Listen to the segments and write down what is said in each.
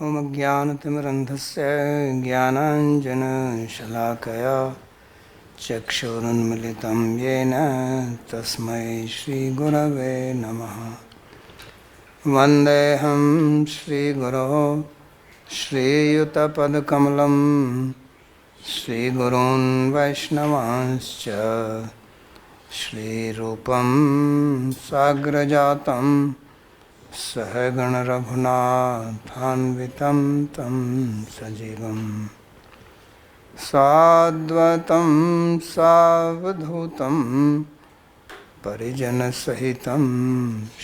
ॐ ज्ञानतिमिरन्धस्य ज्ञानाञ्जनशलाकया चक्षुरुन्मिलितं येन तस्मै श्रीगुरवे नमः। वन्देऽहं श्रीगुरोः श्रीयुतपदकमलं श्रीगुरून् वैष्णवांश्च श्रीरूपं साग्रजातं सहगणरघुनाथान्वितं तं सजीवं साद्वैतं सावधूतं परिजनसहितं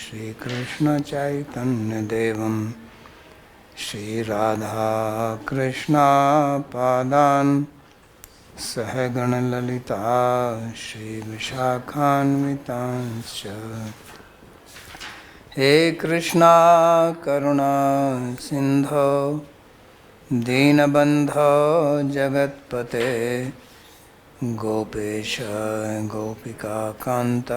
श्रीकृष्णचैतन्यदेवं श्रीराधाकृष्णपादान् सहगणललिता श्रीविशाखान्वितांश्च। हे कृष्णा करुणा सिंधो दीनबन्धो जगत्पते गोपेश गोपिकान्त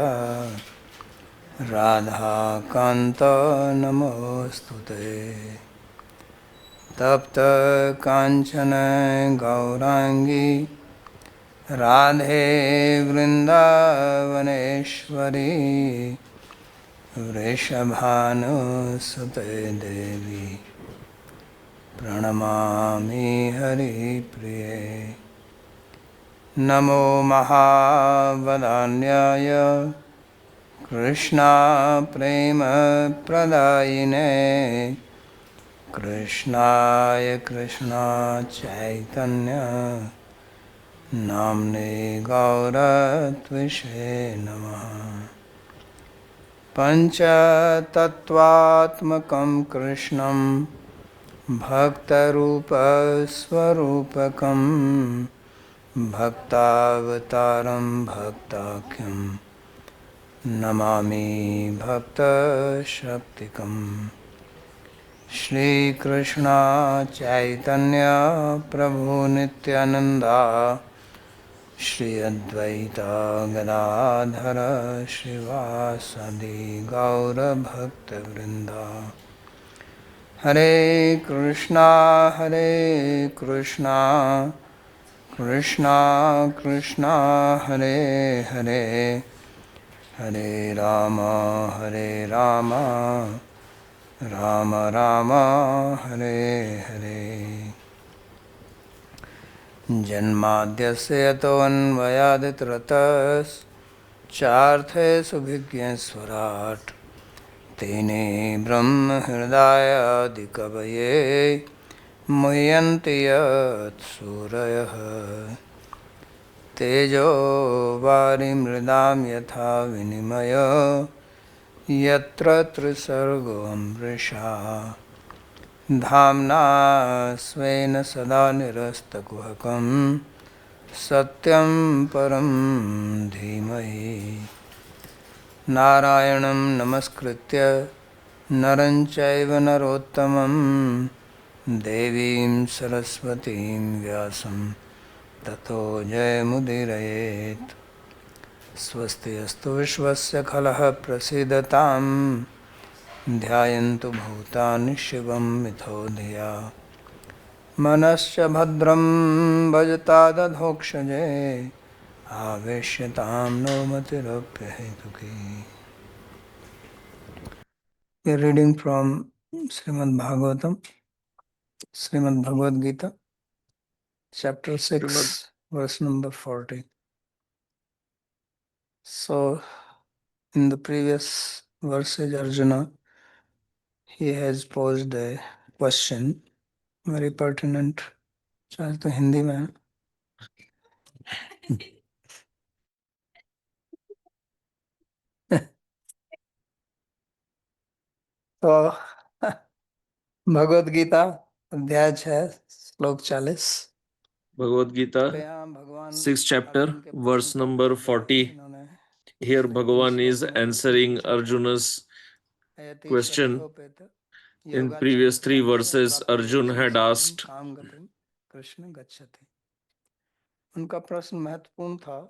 राधाकान्त नमोस्तुते। तप्त कांचन गौरांगी राधे वृंदावनेश्वरी वृषभानुसुते देवी प्रणमामि हरिप्रिये। नमो महावदान्याय कृष्णा प्रेम प्रदायिने कृष्णाय कृष्णा चैतन्य नाम्ने गौरत्विषे नमः। पञ्चतत्त्वात्मकं कृष्णं भक्तरूपस्वरूपकं भक्तावतारं भक्ताख्यं नमामि भक्तशक्तिकम्। श्रीकृष्ण चैतन्य प्रभु नित्यानंदा श्री अद्वैता गदाधर श्रीवासदि गौरभक्तवृंदा। हरे कृष्णा कृष्णा कृष्णा हरे हरे हरे राम राम राम हरे हरे। जन्माद्यस्य यतोऽन्वयादितरतश्चार्थे सुभिज्ञस्वराट् तेने ब्रह्महृदायादिकवये मुह्यन्ति यत्सूरयः। तेजो वारिमृदां यथा विनिमयो यत्र त्रिसर्गो मृषा धाम्ना स्वेन सदा निरस्तकुहकं सत्यं परं धीमहि। नारायणं नमस्कृत्य नरं चैव नरोत्तमं देवीं सरस्वतीं व्यासं ततो जयमुदीरयेत्। स्वस्ति अस्तु विश्वस्य खलः प्रसीदतां ध्यायन्तु भूतानि शिवं मिथो धिया मनश्च भद्रं भजतादधोक्षजे आवेश्यतां नो मतिरप्यहेतुकी। Reading from Srimad Bhagavatam Srimad Bhagavad Gita chapter 6 verse number 40. So in the previous verses Arjuna, he has posed a question very pertinent. चाहे तो हिंदी में है। तो भगवद गीता अध्याय 6 श्लोक 40। Bhagavad Gita, 6th chapter, verse number 40. Here Bhagavan is answering Arjuna's question. In previous 3 verses, Arjun had asked, उनका प्रश्न महत्वपूर्ण था।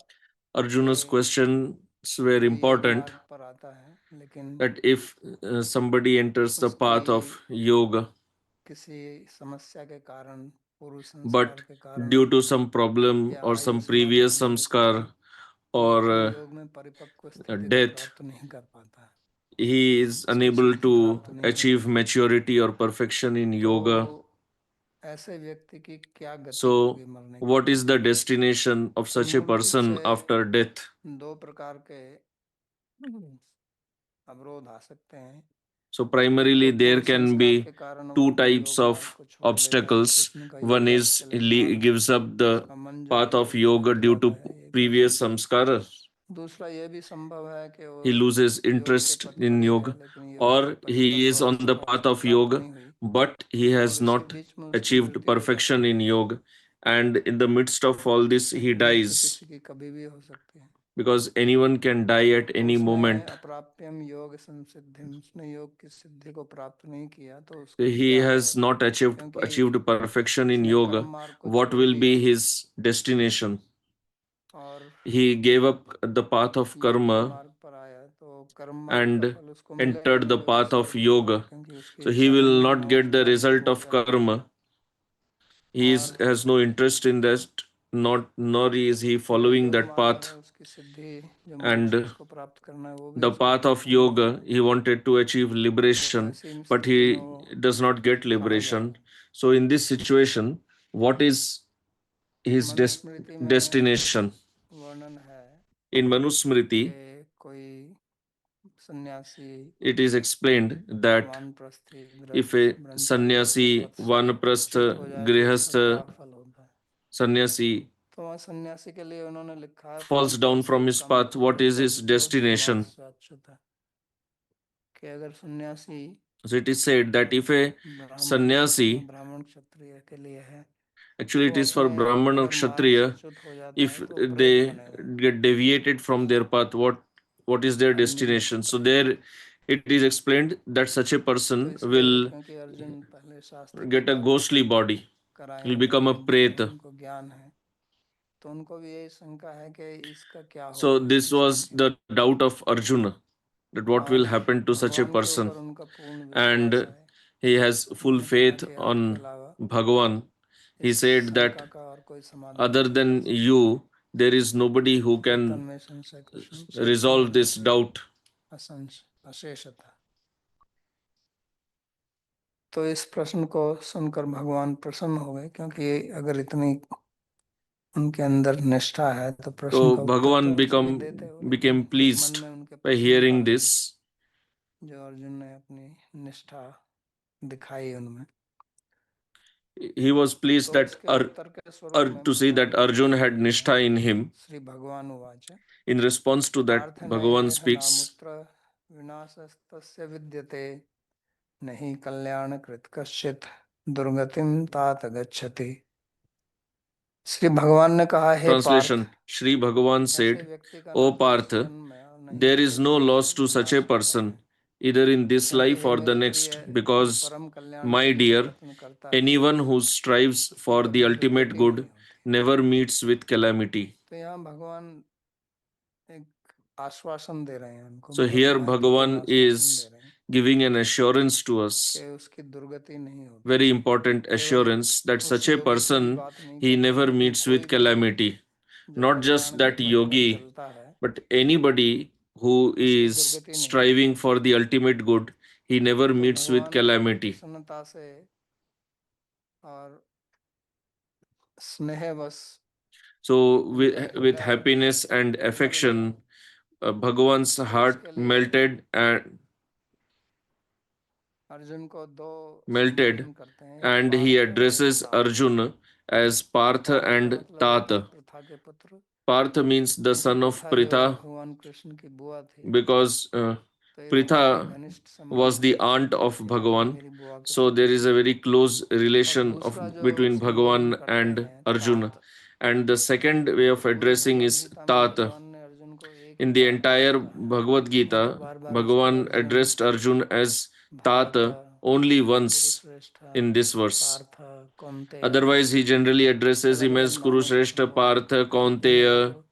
Arjuna's questions were important, that if somebody enters the path of yoga, किसी समस्या के कारण, पूर्व संस्कार but के कारण due to some problem या or आयु some समाप्त previous होने के samskar कारण वो or अपने योग में परिपक्व स्थिति को death, प्राप्त नहीं कर पाता है, he is उसको unable सिद्धि to प्राप्त नहीं achieve होती। maturity or perfection in yoga. तो ऐसे व्यक्ति की क्या गति So, होगी मरने के what बाद? is the destination of तो such a मूल रूप person से after death? दो प्रकार के अवरोध आ सकते हैं। So, एक primarily, तो there पूर्व can संस्कार be के कारण वो two अपने types योग मार्ग of को छोड़ देता है, obstacles. कृष्ण का One योग मार्ग is चले जाता है, gives up the उसका मन जो path है of वो yoga due उद्भव to है, एक previous अवरोध। samskara. दूसरा ये भी संभव है कि वो He loses योग के interest पथ in पर ही है, yoga, लेकिन योग की or he is on the परिपक्व path अवस्था of प्राप्त yoga, नहीं हुई but he और has इसके not बीच में उसकी achieved मृत्यु हो जाती perfection है। in yoga. And in the midst of all this, he मृत्यु dies किसी की कभी भी हो सकती है। because anyone can die at तो any उसने moment. अप्राप्यम योग संसिद्धिम, उसने योग की सिद्धि को प्राप्त नहीं किया, तो उसका He क्या has होगा? not क्योंकि achieved perfection in उसने कर्म yoga. मार्ग को What छोड़ will दिया be his destination? और He gave up the path of योग के karma मार्ग पर आया, तो कर्म मार्ग का and फल उसको मिलेगा entered the नहीं अगर path उसकी of इच्छा, yoga. क्योंकि उसकी So he इच्छा will नहीं है, not वो get अपने the आप को result छूट of जाता है। karma. और Has no interest in that, not nor is he जो following योग that मार्ग है, path. उसकी सिद्धि, जो मोक्ष And उसको प्राप्त करना है, वो भी the उसको path of प्राप्त नहीं yoगा, होता है। he wanted to achieve तो liberation, ऐसी but स्थिति में he वो does not get कहाँ liberation. जाए? So in this situation, what is his Manusmriti में destination? वर्णन है In Manusmriti, कि कोई सन्यासी, it is explained that वानप्रस्थी, if गृहस्थ, a ब्रह्मचारी को sannyasi, तपत से च्युत vanaprastha, हो जाए तो उसका क्या grihastha, फल होता है? sannyasi तो वहाँ सन्यासी के लिए उन्होंने लिखा है, falls down from वानप्रस्थ his कम path, what फल is his बहुतो धर्मात् destination? स्वच्युत, कि अगर सन्यासी So it is said that if a ब्राह्मण sannyasi, ब्राह्मण क्षत्रिय के लिए है, actually तो it is for अपने Brahmana or अगर मार्ग से Kshatriya, च्युत हो जाता if है तो प्रेत they बनेगा। get deviated from their path, what is their अग्नि में destination? So प्रेत। there it is explained that such a तो person इसलिए will क्योंकि अर्जुन पहले शास्त्र की get a बात ghostly body, कराए will हैं, become a विद्वान हैं, preta. उनको ज्ञान है, तो उनको भी यही शंका है कि इसका क्या So होगा this इसकी was स्थिति। the doubt of Arjuna, that what will और happen to such a भगवान के person. ऊपर उनका पूर्ण विश्वास And है। he has full उन्होंने कहा faith कि आपके on अलावा Bhagavan. He इस said that शंका का और कोई समाधान other नहीं कर than सकता। you, there is nobody who can तन्मे संशय कृष्ण resolve चैतन्यम this doubt. अशेषतः। तो इस प्रश्न को सुनकर भगवान प्रसन्न हो गए, क्योंकि अगर इतनी उनके अंदर निष्ठा है तो प्रश्न So का उत्तर तो Bhagavan वैसे भी देते हो, लेकिन became फिर मन pleased में उनके by प्रसन्नता hearing हुई this. जो अर्जुन ने अपनी निष्ठा दिखाई उनमें। He was pleased तो that इसके उत्तर के स्वरूप में to see भगवान that ने Arjun वचन had दिए nishtha हैं। in him. श्री भगवान उवाच In response to that, Partha Bhagavan नैह speaks. नामुत्र विनाशस्तस्य विद्यते, नहि कल्याण कृत कश्चित् दुर्गतिम तात गच्छति। श्री भगवान ने कहा, हे पार्थ, Translation: Shri Bhagavan ऐसे said, व्यक्ति का O न तो इस Partha, जन्म में और न ही there is अगले no जन्म loss में to such a विनाश होता person, है, either in this क्योंकि life हे or the मेरे प्रिय, next, जो because, परम कल्याण my के लिए dear, प्रयत्न करता है anyone who strives उसकी for the कभी ultimate दुर्गति नहीं good होती। never meets with calamity. तो यहाँ भगवान एक आश्वासन दे रहे हैं उनको, So बहुत ही here महत्वपूर्ण Bhagavan आश्वासन दे is रहे हैं giving an assurance to कि us, उसकी दुर्गति नहीं होती। very important केवल assurance, that उस such a योगी की ही person, बात नहीं he कर रहे हैं, never लेकिन meets कोई with भी calamity. जो Not कल्याण just के that पथ पर yogi, चलता है but anybody who उसकी is दुर्गति नहीं होती। striving for the ultimate good, he never तो meets with भगवान बड़ी calamity. प्रसन्नता से और स्नेहवश So, उनका with हृदय happiness and गदगद हो गया। affection, Bhagavan's तो heart इसके लिए melted and अर्जुन को दो melted, संबोधन करते हैं, एक and he पार्थ और एक addresses तात। Arjuna as Partha पार्थ का and मतलब होता है Tata. पृथा के पुत्र, Partha means the क्योंकि son of पृथा जो Pritha, भगवान कृष्ण की बुआ थी, because तो ये तो बहुत ही Pritha घनिष्ठ was संबंध the है aunt of कि आप Bhagavan. मेरी बुआ के So there पुत्र is हैं। a very close और relation of दूसरा जो between संबोधन Bhagavan करते and हैं, Arjuna. तात, And the second way of पूरी addressing भगवत is गीता में Tat. भगवान ने अर्जुन को एक ही In the बार तात entire कहा है, Bhagavad नहीं तो Gita, बार बार उसको Bhagavan Arjun, addressed Arjun as Tat Bharat, only once कुरुश्रेष्ठ, in this verse. Partha, Kaunteya, Otherwise, he generally addresses अलग him अलग as नामों से Kurushreshta, भगवान Partha, अर्जुन को Kaunteya, उनको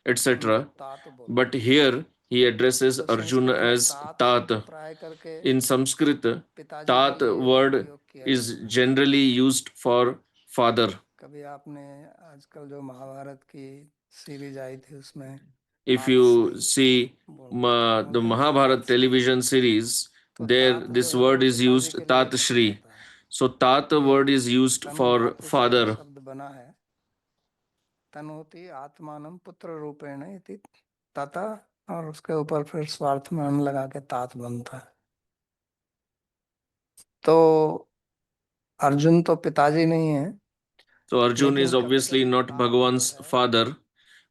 etc. तात बोलते But हैं। here he addresses तो Arjuna संस्कृत में as तात Tat. शब्द प्राय करके In Sanskrit, पिताजी के Tat लिए word उपयोग किया is जाता है। generally used for father. कभी आपने आजकल जो महाभारत की सीरीज आई थी उसमें If तात you श्री see बोलते थे, the बोलते हैं ना तात Mahabharat श्री। television series, तो there तात जो this है वो word is पिताजी used के लिए Tat प्रतीक Shri. होता है। So Tat ये word is used Tanu for धातु से ये father. शब्द बना है। तनोति आत्मानं पुत्र रूपेण इति तथा, और उसके ऊपर फिर स्वार्थ में अन लगा के तात बनता है। तो अर्जुन तो पिताजी नहीं है, So Arjun लेकिन is कभी obviously कभी not तात जो Bhagwan's है father,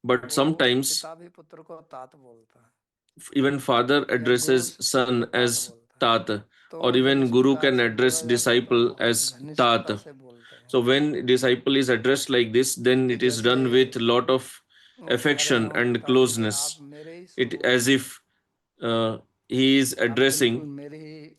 but वो sometimes पिता भी पुत्र को तात बोलता है, even father या गुरु addresses शिष्य को son तात as बोलता है। Tat, or तो जब even इस Guru प्रकार can से address बोला जाता है तो disciple बहुत as Tat. घनिष्ठता से बोलते हैं So when disciple is addressed like this, then कि it is जैसे done with lot of वो कह रहे affection हों and पिताजी कि आप closeness. मेरे ही It स्वरूप as हैं, if he is आप बिल्कुल addressing, मेरे ही,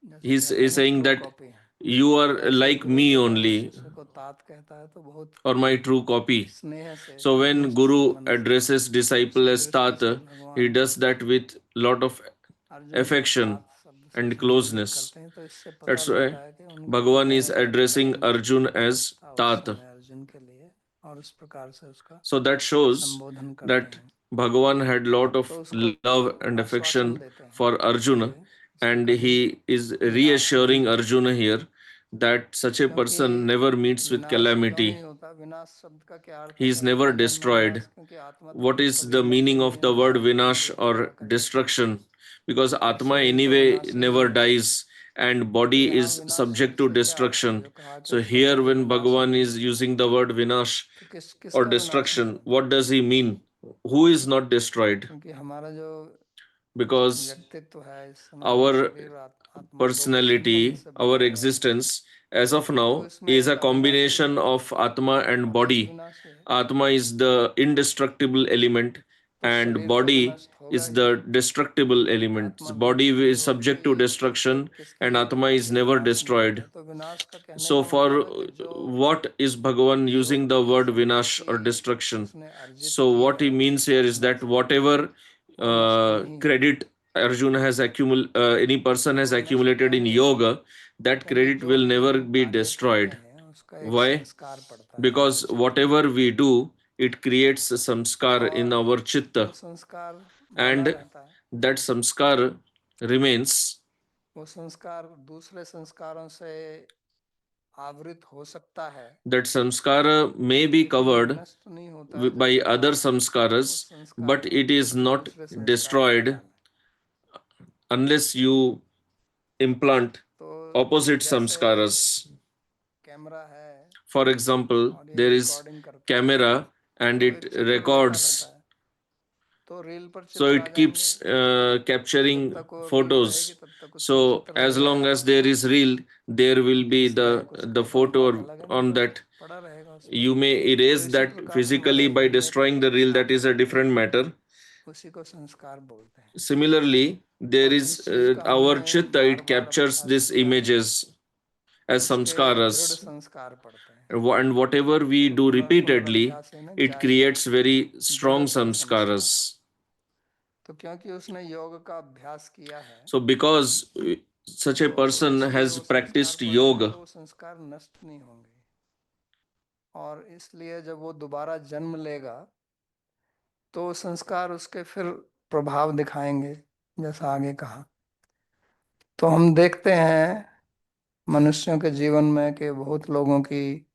जैसे he कहते हैं is ना, saying ट्रू that कॉपी है। you तो are ऐसे like गुरु me जब अपने only, शिष्य को तात कहता है तो बहुत or my true copy. स्नेह से, So when निष्ठुर Guru मन से, addresses disciple उसी as दृष्टि Tat, से he भगवान does that with lot of Arjun को affection तात शब्द से and संबोधित closeness. करते हैं। तो इससे पता That's why लगता है कि उनका जो Bhagavan is गहरा addressing लगाव Arjun as था उस Tat. समय अर्जुन के लिए, और उस प्रकार से उसका So that shows संबोधन करते that हैं। Bhagavan had lot तो of उसको love and आश्वासन affection देते हैं for कि Arjuna, इसको and कभी he is निराश नहीं reassuring होना Arjuna चाहिए। here that such a क्योंकि person never meets with विनाश क्यों नहीं calamity. होता? विनाश शब्द का क्या अर्थ He है? is never पहले हमने destroyed. विनाश, क्योंकि आत्मा तो What is कभी the मरती meaning नहीं of है, the word हमेशा vinash जीवित or रहा करती है, destruction? Because तो Atma इसलिए ये तो anyway विनाशी नहीं never है। dies and तो body यहाँ is विनाश शब्द subject to से क्या अर्थ है? destruction. जो कहा कि So उसको here कभी when विनाश Bhagavan नहीं is होगा, using the word vinash तो or किसका विनाश नहीं destruction, होगा? what does he mean? Who is not destroyed? क्योंकि हमारा जो Because व्यक्तित्व है इस समय, हम our शरीर आत्मा दो के संबंध personality, से बना our हुआ है, existence as of तो now इसमें is एक a अविनाशी combination है of Atma and और एक body. विनाशी है। Atma is the indestructible element तो and शरीर तो body विनष्ट होगा is he, the destructible element. आत्मा Body विनष्ट नहीं is होगी, subject to destruction किसका and Atma मतलब है is कि never विनाश नहीं destroyed. होगा? तो विनाश का कहने So का for मतलब है कि जो what is Bhagavan using the योग्य word vinash or संपत्ति destruction? उसने अर्जित So की what he है means here is Sadhana that से, whatever वो नष्ट नहीं होगी। credit Arjuna has any person has वो नष्ट accumulated क्यों in नहीं होगी? yoga, that क्योंकि credit जो will भी never हम be कार्य करते destroyed. हैं उसका एक Why? संस्कार पड़ता है हमारे Because चित्त में, whatever we do, it creates a samskar in और our वो chitta, संस्कार बना and रहता है। that samskar remains. वो संस्कार दूसरे संस्कारों से आवृत हो सकता है, That samskara may be लेकिन वो covered नष्ट नहीं होता जब by तक other आप samskaras, उस संस्कार but में it is not दूसरे संस्कार ना destroyed डालें। unless you implant तो opposite जैसे samskaras. कैमरा है For example, और ये there is रिकॉर्डिंग करता है, camera and तो it एक चित्र लेता रहता records, है, तो रील पर so चित्र आ it जाएंगे। keeps जब capturing तक वो रील रहेगी photos. तब तक उसमें So चित्र as लगेगा long ही, as there उसको is reel, there will be खींच दें कुछ the के बाद बात photo अलग है, नहीं on तो that. पड़ा रहेगा उस पर। You may तो erase इसी that प्रकार physically हमारे by हृदय का destroying जो the reel, that is a साधना है different matter. उसी को संस्कार बोलते हैं। Similarly, there तो is जिस चीज का our हमने chitta, bar it bar captures अभ्यास these किया है images as उसके दृढ़ samskaras. संस्कार पड़ते हैं। And whatever we तो do repeatedly, पुनरअभ्यास है ना, it जारी creates रखें very strong दृढ़ संस्कार। samskaras. तो क्योंकि उसने योग का अभ्यास किया है, So because such a तो person इसलिए has वो संस्कार practiced पड़ेंगे, yoga, तो वो संस्कार नष्ट नहीं होंगे, और इसलिए जब वो दोबारा जन्म लेगा तो वो संस्कार उसके फिर प्रभाव दिखाएंगे, जैसा आगे कहा। तो हम देखते हैं मनुष्यों के जीवन में कि बहुत लोगों की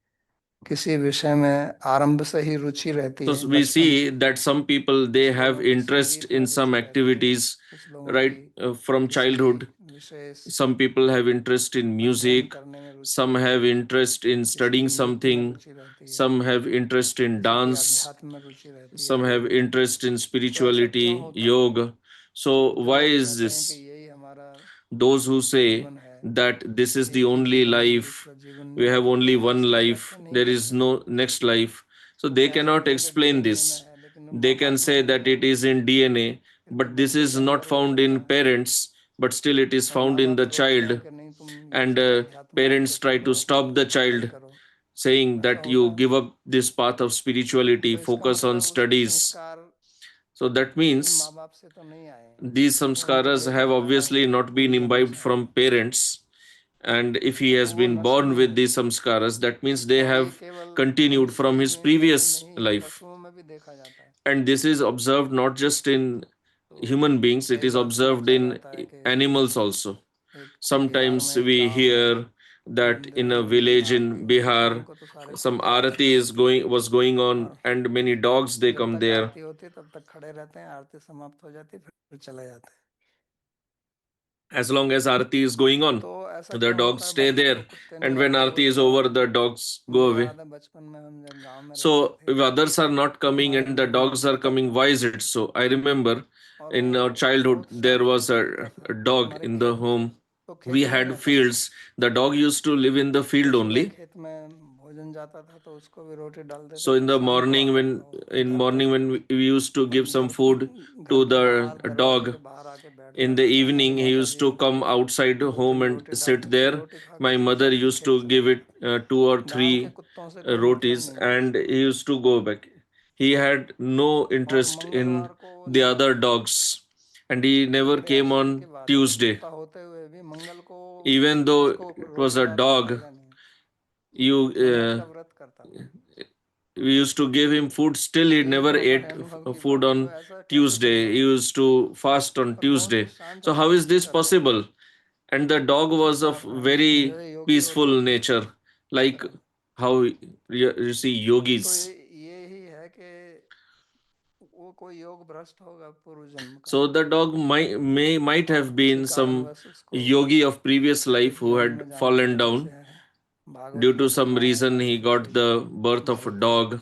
किसी विषय में आरंभ से ही रुचि रहती so है, we बचपन see से। that some people they कुछ have लोगों की interest संगीत में in some रुचि रहती है, activities कुछ लोगों की right from किसी childhood. Wishes Some people have interest in अध्ययन music, करने में रुचि some रहती have है, interest in किसी studying की नृत्य में something, रुचि रहती है, some have interest in किसी की dance, अध्यात्म में रुचि रहती है। some have interest in तो ऐसा क्यों spirituality, होता है? yoga. So तो जो why लोग is कहते हैं कि this? यही हमारा Those who say जीवन है, that this is the एक ही only जीवन है, life, दूसरा जीवन we नहीं have है, तो only वो one इसलिए life, व्याख्या नहीं there is करते। no next life. So वो they कह cannot सकते हैं कि explain डीएनए में this. है, लेकिन They माँ can बाप में say नहीं that है, it is in DNA, फिर वो but this बच्चे is के not अंदर हो found जाता in है, parents, but still it is और found माँ in बाप the सोचते हैं child. कि नहीं, तुम ये And सब अध्यात्म मार्ग पे parents try चलो, to अपना stop the पढ़ाई child, करो। saying ऐसा that होता you है। give up this path of spirituality, तो इसका focus on मतलब उसके studies. संस्कार So that उन माँ means बाप से तो नहीं आए हैं, these वो उनके samskaras have देखने वाला obviously है, not been गुरुजनों imbibed से हैं। from parents, and if he has तो वो been नस्ल born with नहीं these samskaras, that means they और ये have केवल continued मनुष्य from में his ही previous नहीं ये life. पशुओं में भी देखा जाता है। And this is observed not just in तो human beings, it कई is बार observed समाचार in आता है कि animals also. एक बिहार Sometimes में एक we गांव में hear that मंदिर in a में village in आरती होती है, तो Bihar, उनको तो सारे some फॉलो करते arati हैं was going on, और and many dogs they जब come तक there. आरती होती है तब तक खड़े रहते हैं, आरती समाप्त हो जाती है फिर चले जाते हैं। As long as arati is going on, तो ऐसा the क्यों dogs होता है? stay बाकी तो there, कुत्ते नहीं and when आते arati रोज is गांव over, में। the dogs go मुझे away. याद है बचपन में हम जब गांव में रहते So थे if others are not तो coming हमारे and the घर में dogs are कुत्ता coming, था why is it so? I remember और in our वो childhood बहुत there शांत was कुत्ता था a dog हमारे in the खेत में। home. तो We खेती में had रहता था, fields. The dog used to live in the तो field सुबह only. खेत में भोजन जाता था तो उसको भी रोटी डाल देते So थे, in the शाम को morning आता था when वो in घर पे morning when we used to और give some food घर to के बाहर the दरवाजे dog, के बाहर आके बैठ in the जाता था। हमारी evening he माता used ji to come outside दो home तीन and रोटी डालती sit थी, there. रोटी खा के My फिर mother चल used खेत to चला give it जाता। 2 or गांव के 3 कुत्तों से कोई मतलब rotis नहीं था and उसको। he used to go back. He had no और interest in मंगलवार को वो the नहीं other आता था। dogs, and he never बड़े came आश्चर्य की on बात है कि Tuesday. कुत्ता होते हुए भी मंगल को Even though उसको it was रोटी a डाल के dog, खाएगा नहीं, you मंगल का व्रत करता था। we used to give him food, still he तो ये never तो हमारे ate अनुभव की food बात है। तो on ऐसा कैसे Tuesday. He संभव है? used to fast on और बहुत ही Tuesday. शांत So how is स्वभाव this का था possible? And the dog was of चुपचाप रहना, very मुझे योगी peaceful योगी nature, की like तरह। how you see तो yogis. ये ही है कि वो कोई योग भ्रष्ट होगा पूर्व जन्म का, So the dog might और have उसी been some कारणवश उसको yogi of previous इस life who जन्म had में जाना fallen पड़ा। जैसे down. भागवत Due में to some लिखा है reason हमारे he got Rishi the birth of a Bharat ji. dog.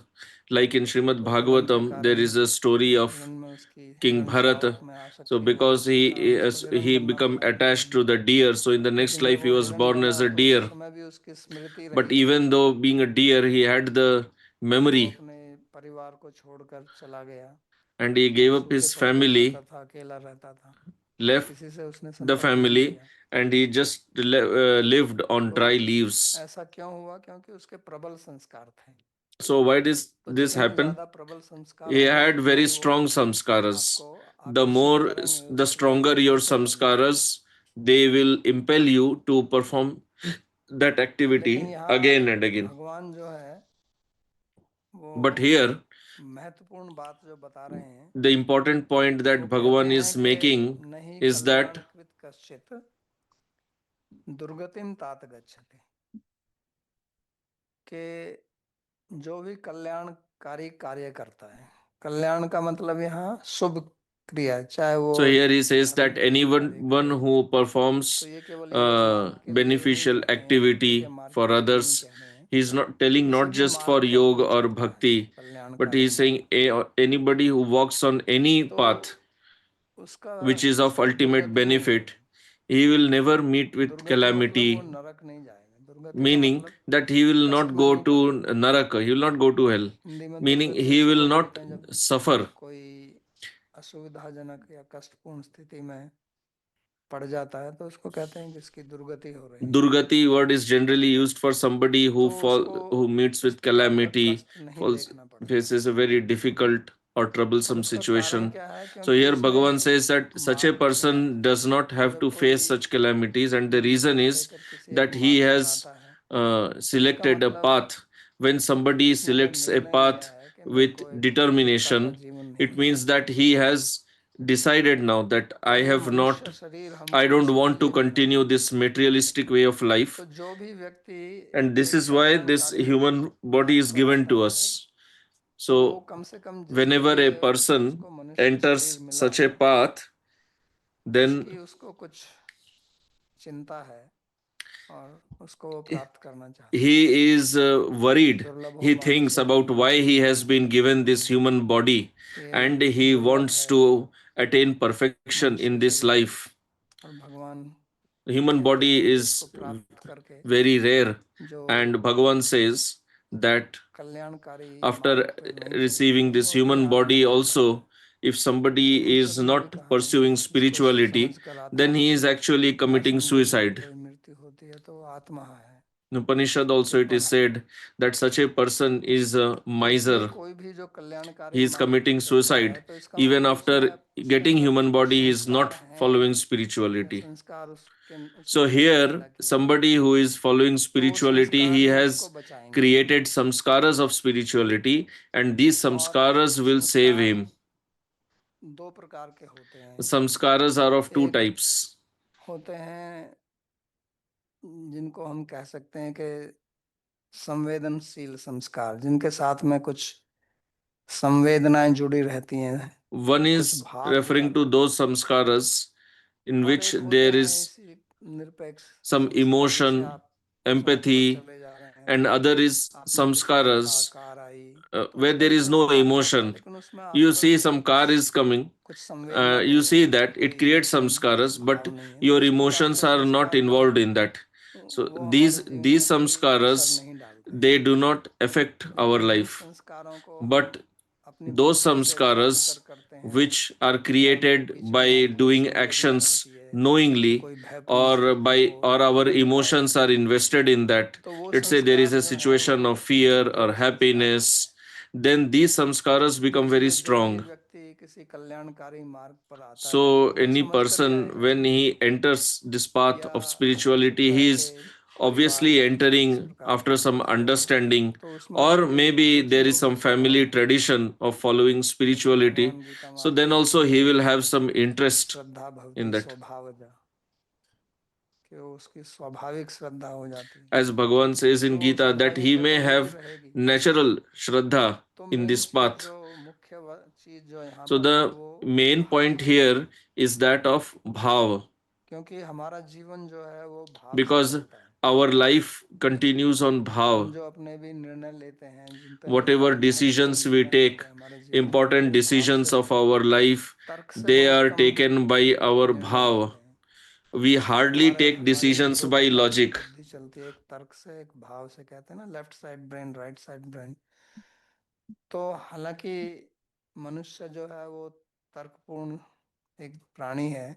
Like in Srimad तो हिरण्य Bhagavatam, there कारण is a story of हिरण में उसकी King हिरण Bharat. शावक में So आसक्ति हुई, because जिसके कारण उसको हिरण he बनना become पड़ा attached जन्म। to the deer, so in the next लेकिन जब life he वो was हिरण born as बना a तो उस deer. समय भी उसकी स्मृति But रही even though being a deer, he had the कि वो memory, अपने परिवार को छोड़कर चला गया and he और gave up सूखे his पत्ते खाता family, था, अकेला रहता था, left किसी से उसने the संपर्क नहीं family, किया। and he just lived on तो dry leaves. ऐसा क्यों हुआ? क्योंकि उसके प्रबल संस्कार थे। So why does तो this जितने happen? ज्यादा प्रबल संस्कार He होंगे had उतना very ही वो strong samskaras. आपको The आकर्षित more, करेंगे the उसके stronger your ऐसे करने के लिए। samskaras, they will impel you to perform that लेकिन activity again यहाँ and again. भगवान जो है वो But here, महत्वपूर्ण बात जो बता रहे हैं the important point वो that कहते Bhagavan हैं is कि making नहीं is that कल्याणकृत कश्चित दुर्गतिम तात गच्छति, कि जो भी कल्याणकारी कार्य करता है, कल्याण का मतलब यहाँ शुभ क्रिया है, चाहे वो so here he says धर्म that के कोई anyone कार्य one करे। who तो performs ये केवल योग मार्ग के लिए ही नहीं beneficial कह रहे हैं, भक्ति के activity मार्ग for के लिए नहीं others, कह रहे हैं। he is not telling किसी not भी just मार्ग for पर yoga कोई or चलता है bhakti, but he कल्याणकारी is saying मार्ग पर, anybody who walks on any तो path उसका which is of उसको ultimate दुर्गति नहीं benefit, होगी। he will never meet with दुर्गति मतलब वो calamity, नरक नहीं जाएगा, दुर्गति का meaning मतलब that he will कष्ट not में go नहीं to पड़ेगा। Naraka, he will not go to hell, Hindi में meaning दुर्गति he उसी will को not बोलते हैं जब suffer. कोई असुविधाजनक या कष्टपूर्ण स्थिति में पड़ जाता है तो उसको कहते हैं कि इसकी दुर्गति हो रही है। Durgati word is generally used for somebody तो उसको who meets उस with प्रकार का calamity, कष्ट नहीं falls, देखना पड़ता। faces a very difficult or और troublesome उसका कारण situation. क्या है? So क्योंकि here उसने Bhagavan says that such a मार्ग चुना person है। does not तो have जब to कोई face such calamities, and the reason जन्म is लेकर किसी एक that he मार्ग पर has आता है तो इसका selected a मतलब path. When somebody उसने अगर selects a निर्णय लिया path है कि मेरे with को एक भोक्ता का determination, जीवन नहीं it जीना means that चाहिए he has decided now that और I ये have मनुष्य not, शरीर I हमको don't इसी के want to लिए मिला continue है। this materialistic way of तो life, जो भी व्यक्ति and this एक is why this कल्याणकारी human body मार्ग is पर given आता to है us. तो वो So कम से कम जिसके whenever a लिए person उसको मनुष्य शरीर enters मिला such a है path, then उसकी उसको कुछ चिंता है और उसको वो प्राप्त करना चाहता है। he is worried. दुर्लभो He thinks मानुषो about जन्म why he has been given तो this human body, ये and he दुर्लभ wants है to attain perfection मनुष्य in this शरीर, life. और भगवान The human कहते body हैं कि is उसको प्राप्त करके very rare, जो and Bhagavan says that कल्याणकारी मार्ग after पे नहीं चलेगा receiving वो this अपने human आप body नरक also, जाएगा। if तो somebody is मनुष्य में भी not कहा है कि pursuing जिसको समझ spirituality, कर आता then है he is actually कि committing आसन के नीचे suicide. कोई मृत्यु होती है तो वो आत्मा है। In Upanishad also it is said that such a person is a miser. कोई भी जो कल्याणकारी He is मार्ग committing पर चलता है suicide. तो इसका Even मतलब after उसमें getting मतलब human body, he is not संस्कार following हैं या spirituality. संस्कार उसके So उसमें here, अलग हैं somebody who is following तो वो spirituality, संस्कार he ही has उसको बचाएंगे created samskaras of spirituality, and these और samskaras will save संस्कार him. दो प्रकार के होते हैं Samskaras are of two एक types. होते हैं जिनको हम कह सकते हैं कि संवेदनशील संस्कार जिनके साथ में कुछ संवेदनाएं जुड़ी रहती हैं One कुछ is भाव हो referring to जाते हैं those samskaras in और which एक होते there हैं is इसी निरपेक्ष some संस्कार जैसे emotion, आप सड़क पर empathy, चले जा रहे हैं and other is आपने देखा होगा samskaras कार आई तो where उसका there is उसमें no भाव रहता है emotion. लेकिन उसमें You आपका see some car is coming, कुछ संवेदना you नहीं see है that it कोई creates इमोशन samskaras, भाव but नहीं है तो your उसके साथ emotions कोई are not संस्कार का involved in that. So वो हमारे these जीवन में कोई असर samskaras, नहीं डालते they do not affect our लेकिन जिन life, संस्कारों को हम but अपनी those बुद्धि से जानकर samskaras करते हैं which are या उनके created पीछे by हमारी कोई doing संवेदना actions रहती है knowingly, कोई भयपूर्ण or स्थिति by हो or या our भय भाव emotions हो are invested in that, तो वो let's say there is संस्कार a जो हैं situation of वो fear or बुरे संस्कार होते हैं happiness, then these samskaras become very इसलिए जो भी strong. व्यक्ति किसी कल्याणकारी मार्ग पर आता है So वो ये any समझ कर ही person आएगा when he enters this path या of हो spirituality, सकता he है कि is परिवार obviously में कोई इस entering प्रकार after की some स्थिति हो understanding, तो उसमें or उसके maybe कुछ there is लोग some उसको भाव family देते हैं tradition of following जैसे spirituality. भगवान गीता में So आप then देखते also हैं he will have some interest Shraddha in भक्ति that. स्वभावजा कि वो उसकी स्वाभाविक श्रद्धा हो जाती है As Bhagavan says तो in वो Gita, that स्वाभाविक he है may तो वो भी have रहेगी natural shraddha तो in मेन this चीज path. जो मुख्य चीज जो यहाँ So पर है the वो main भाव point है here is that of bhav, क्योंकि हमारा जीवन जो है वो भाव से because चलता है our life continues on हम bhav. जो अपने भी निर्णय लेते हैं जिन पे Whatever हमारे decisions महत्वपूर्ण we निर्णय take, होते हैं हमारे जीवन में important वो भाव से decisions of होते हैं our life, तर्क से they बहुत are come taken by our निर्णय bhav. होते हैं We hardly हमारे take हमारी decisions दो by प्रकार की logic. बुद्धि चलती है एक तर्क से एक भाव से कहते हैं ना left side brain right side brain तो हालांकि मनुष्य जो है वो तर्कपूर्ण एक प्राणी है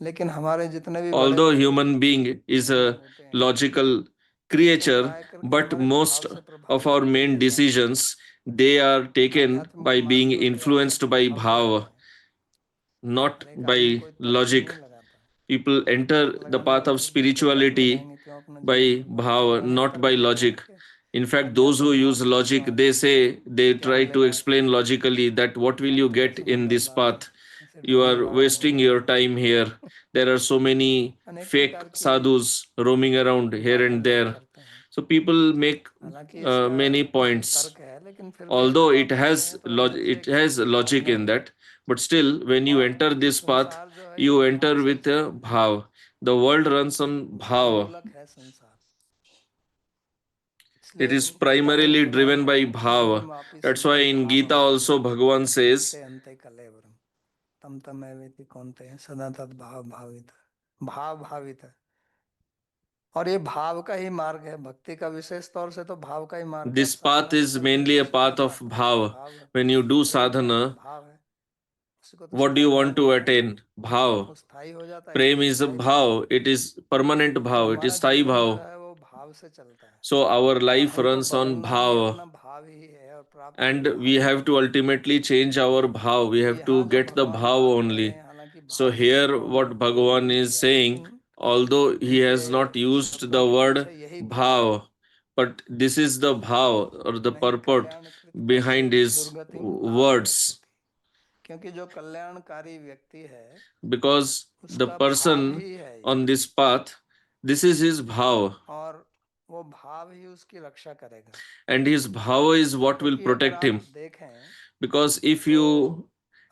लेकिन हमारे जितने भी बड़े Although बड़े human being is निर्णय a होते हैं logical वो creature, प्राय करके but हमारे भाव most से of प्रभावित our होकर main के जाते हैं decisions, they are taken आध्यात्मिक by मार्ग being पर भी आप influenced देखिए by भाव से bhav, जाते हैं not हर एक आदमी by कोई तर्क logic. नहीं लगाता है People enter तर्क the लगाने path of वाले किसको तर्क spirituality लगाएंगे क्यों अपना जीवन by बर्बाद bhav, करें वही not तर्क by देते हैं logic. कि In fact, those आध्यात्मिक who use मार्ग से क्यों logic, they आते हैं say they क्या try to मिलेगा explain logically that what will you फालतू का get समय in this बर्बाद है path? ऐसे You ढोंग are लड़ाओ wasting your घूमो time here. There are so many अनेक fake प्रकार की sadhus roaming around here बातें and लोग there. करते हैं So people make हालांकि इसका many जो points. तर्क है लेकिन फिर भी Although जब it आप आते हैं has तो अंदर से it एक has logic भावना in है that, but still, when you और enter ये this path, संसार जो है ये you भाव enter से with a चलता है bhav. The world runs on भाव bhav. मूलक है संसार It इसलिए is गीता में primarily भगवान driven by हिंदी bhav. में आप इस That's why in Gita भावम also Bhagavan says, ते अंते कलेवरम तम तमेवेति कौनते सदा तद भाव भावित भाव भावित है और ये भाव का ही मार्ग है भक्ति का विशेष तौर से तो भाव का ही मार्ग है आप this path साधना भी is करते हैं mainly तो a उसमें भी path of bhav. भाव When you do प्रेम है sadhana, भाव है उसी को तो what do स्थायी you भाव want to बोलते हैं attain? Bhav. वो स्थायी हो जाता है Prem एकदम is a स्थायी भाव bhav. It is permanent तो bhav. It हमारा is sthayi जीवन जो bhav. है वो भाव से चलता है So our और life हमको runs on बदलना भी bhav. अपना भाव ही है और प्राप्त भी And we भाव से have to होना है ultimately change our bhav. We तो have to यहाँ जो get the भगवान bhav बात कह रहे only. हैं हालांकि So भाव शब्द here को उन्होंने what प्रयोग Bhagavan नहीं is किया saying, लेकिन although he उनके has not used शब्दों the के word पीछे यही भाव है bhav, but this is the bhav or the नहीं purport कल्याण कृत behind कश्चित his दुर्गति words. नाभिगच्छति क्योंकि जो कल्याणकारी व्यक्ति है Because the उसका भाव person ही है ये on this path, this is his bhav, और वो भाव ही उसकी रक्षा करेगा and his bhav is what will क्योंकि अगर protect आप him. देखें Because if तो you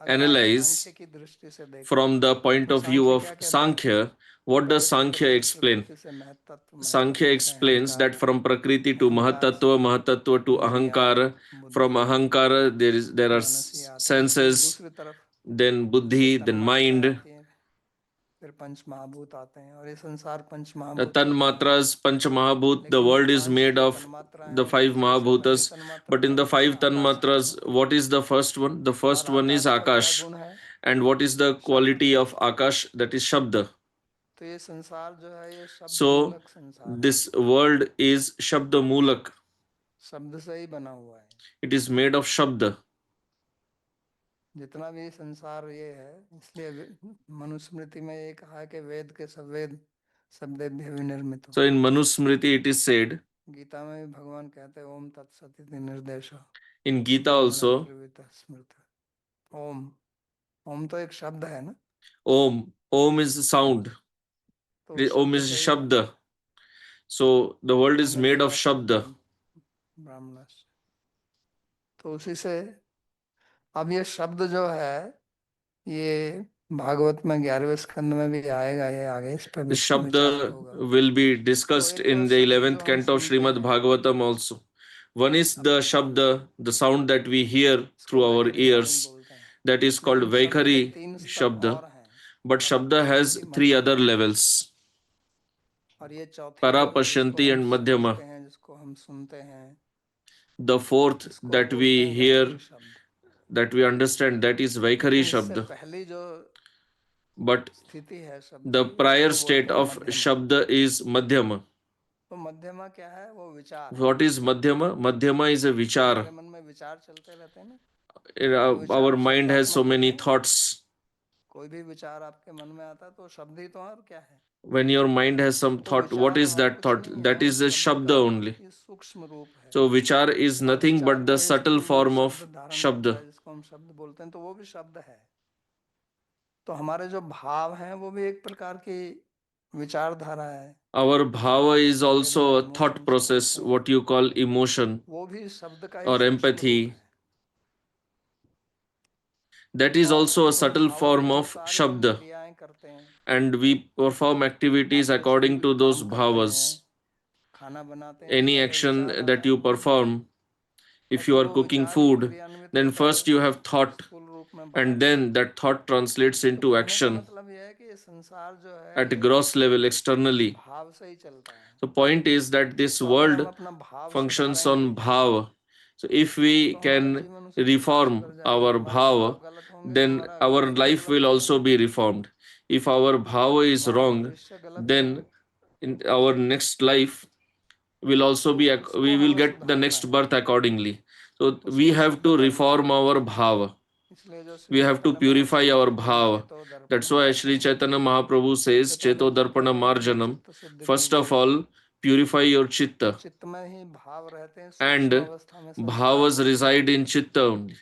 अगर आप सांख्य analyze की दृष्टि से देखें from the point तो of view सांख्य of क्या कहता है Sankhya, what does प्रकृति Sankhya और explain? प्रकृति से महत्त्व Sankhya महत्त्व से explains that अहंकार from Prakriti to अहंकार से Mahatattva, Mahatattva to इंद्रियां Ahankara, from बुद्धि Ahankara there are मनसी आती है फिर senses, दूसरी तरफ then उससे Buddhi, then तन्मात्राएं mind. आती हैं फिर पंच महाभूत आते हैं और ये संसार पंच The महाभूत Tan से बना है Matras, Pancha Mahabhut, the लेकिन world is पांच made जो of तन्मात्राएं the हैं five उसमें से पहली Mahabhutas. तन्मात्रा But in the कौन सी है five Akash Tanmatras, what is the first one? The first और one is आकाश का क्या Akash. गुण है And what is the शब्द quality of Akash? That is Shabda. तो ये संसार जो है ये शब्द So मूलक संसार है, this world is Shabda Mulak. शब्द से ही बना हुआ है। It is made of Shabda. जितना भी संसार ये है, इसलिए मनुस्मृति में ये कहा है कि वेद के सब वेद शब्देभ्य विनिर्मित हो। So in Manusmriti it is said, Gita में भी भगवान कहते हैं ओम तत्सत इति निर्देश in Gita ब्रह्मणा also, त्रिविध स्मृत। ओम, ओम तो एक शब्द है ना, Om is sound. तो उस Om शब्द is से ही बना। Shabda. So the world is Om made of इत्यत्र Shabda. परम ब्राह्मणस्य, तो उसी से अब ये शब्द जो है ये भागवत में 11वें स्कंद में भी आएगा, ये आगे इस पर The विचार Shabda होगा। will be तो discussed एक तो in the शब्द जो 11th हम canto of सुनते Srimad हैं, Bhagavatam also. One is the Shabda, the sound that we hear इसको through our वैखरी ध्वनि ears, बोलते हैं, that is called लेकिन शब्द के Vaikhari 3 स्तर Shabda. और हैं। But Shabda has परापश्यंती, three other मध्यमा levels: और ये चौथी Para लेवल जिसको Pashyanti हम and Madhyama. समझते हैं, जिसको हम सुनते हैं, The fourth इसको that बोलते we हैं hear, वैखरी शब्द। that we understand, that is Vaikhari लेकिन इससे Shabda. पहली जो But स्थिति है शब्द the की, prior उसको state बोलते हैं of मध्यमा। Shabda is Madhyama. तो मध्यमा क्या है? वो विचार है। What is Madhyama? Madhyama is a हमारे vichar. मन में विचार चलते रहते हैं ना, तो Our विचार mind has so शब्दात्मक होते many हैं। thoughts. कोई भी विचार आपके मन में आता है तो शब्द ही तो है, और क्या है? When your mind has some तो thought, what विचार is और that कुछ thought? नहीं है, That उस is a शब्द Shabda का only. ये सूक्ष्म रूप है। So vichar is और nothing विचार but the कोई subtle स्थूल रूप form शब्द of धारण करता Shabda. है, जिसको हम शब्द बोलते हैं, तो वो भी शब्द है। तो हमारे जो भाव हैं वो भी एक प्रकार की विचारधारा है, Our bhava is जिसे भी also हम a thought इमोशंस process, बोलते हैं, what you call emotion वो भी शब्द का ही or सूक्ष्म रूप empathy. है। That is और also a उन subtle भावों के form of अनुसार ही हम Shabda. क्रियाएं करते हैं। And we perform activities आप कुछ भी according to those काम करते हैं, bhavas. खाना बनाते हैं, तो Any पहले action विचार that आता you है, perform, और if you फिर are वो cooking विचार ही food, क्रियान्वित then होता है first you have thought, स्थूल रूप में and बाहर। then that thought translates तो into कहने का action मतलब यह है कि ये संसार जो है at a ये gross level externally. भाव से ही चलता है। The point is that this तो अगर हम world अपना भाव functions सुधारेंगे on bhava. So if we तो हमारा can जीवन उसी प्रकार reform सुधर जाएगा। our हमारे भाव bhava, गलत होंगे तो then हमारा our भविष्य life गलत will होगा, also be reformed. If our bhava is हमारा wrong, भविष्य गलत होगा। then in our next life will also तो be, उसको we will हमें get the सुधारना next है, birth accordingly. So we उसको have शुद्ध to करना है। reform our bhava. इसलिए जो Shri We have to Chaitanya purify Mahaprabhu our कहते हैं bhava. चेतो That's दर्पण why Sri मार्जनम, Chaitanya Mahaprabhu says, सबसे पहले Cheto तो Darpana पहले अपना Marjanam. चित्त शुद्ध First of कीजिए, all, purify your और chitta. चित्त में ही भाव रहते हैं, सूक्ष्म And अवस्था में संस्कार bhavas होते हैं। reside in chitta only,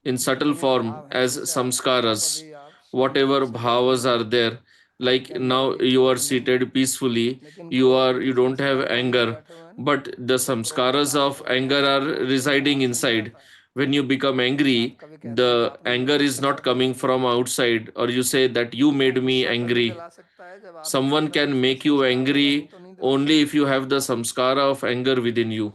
in subtle जितने भी form भाव हैं, as जैसे आप samskaras. अभी आप Whatever शांति से बैठे bhavas are हैं, there, आपके like अंदर now कोई you are क्रोध नहीं है, seated peacefully, लेकिन you क्रोध are, के you don't have संस्कार तो अंदर anger, बैठे हुए हैं ना। but the तो क्रोध samskaras शांत of होते anger हैं तो are क्रोध से residing बाहर चला inside. जाता है। When you become आप angry, कभी कहते हैं कि the आपने anger मेरे को is गुस्सा not coming दिला दिया, from outside, or you say that you तो made me गुस्सा तभी angry. दिला सकता है जब आपके Someone अंदर can उसका make you संस्कार होगा, नहीं angry तो नहीं दिला only सकता। if you have the samskara of anger within you.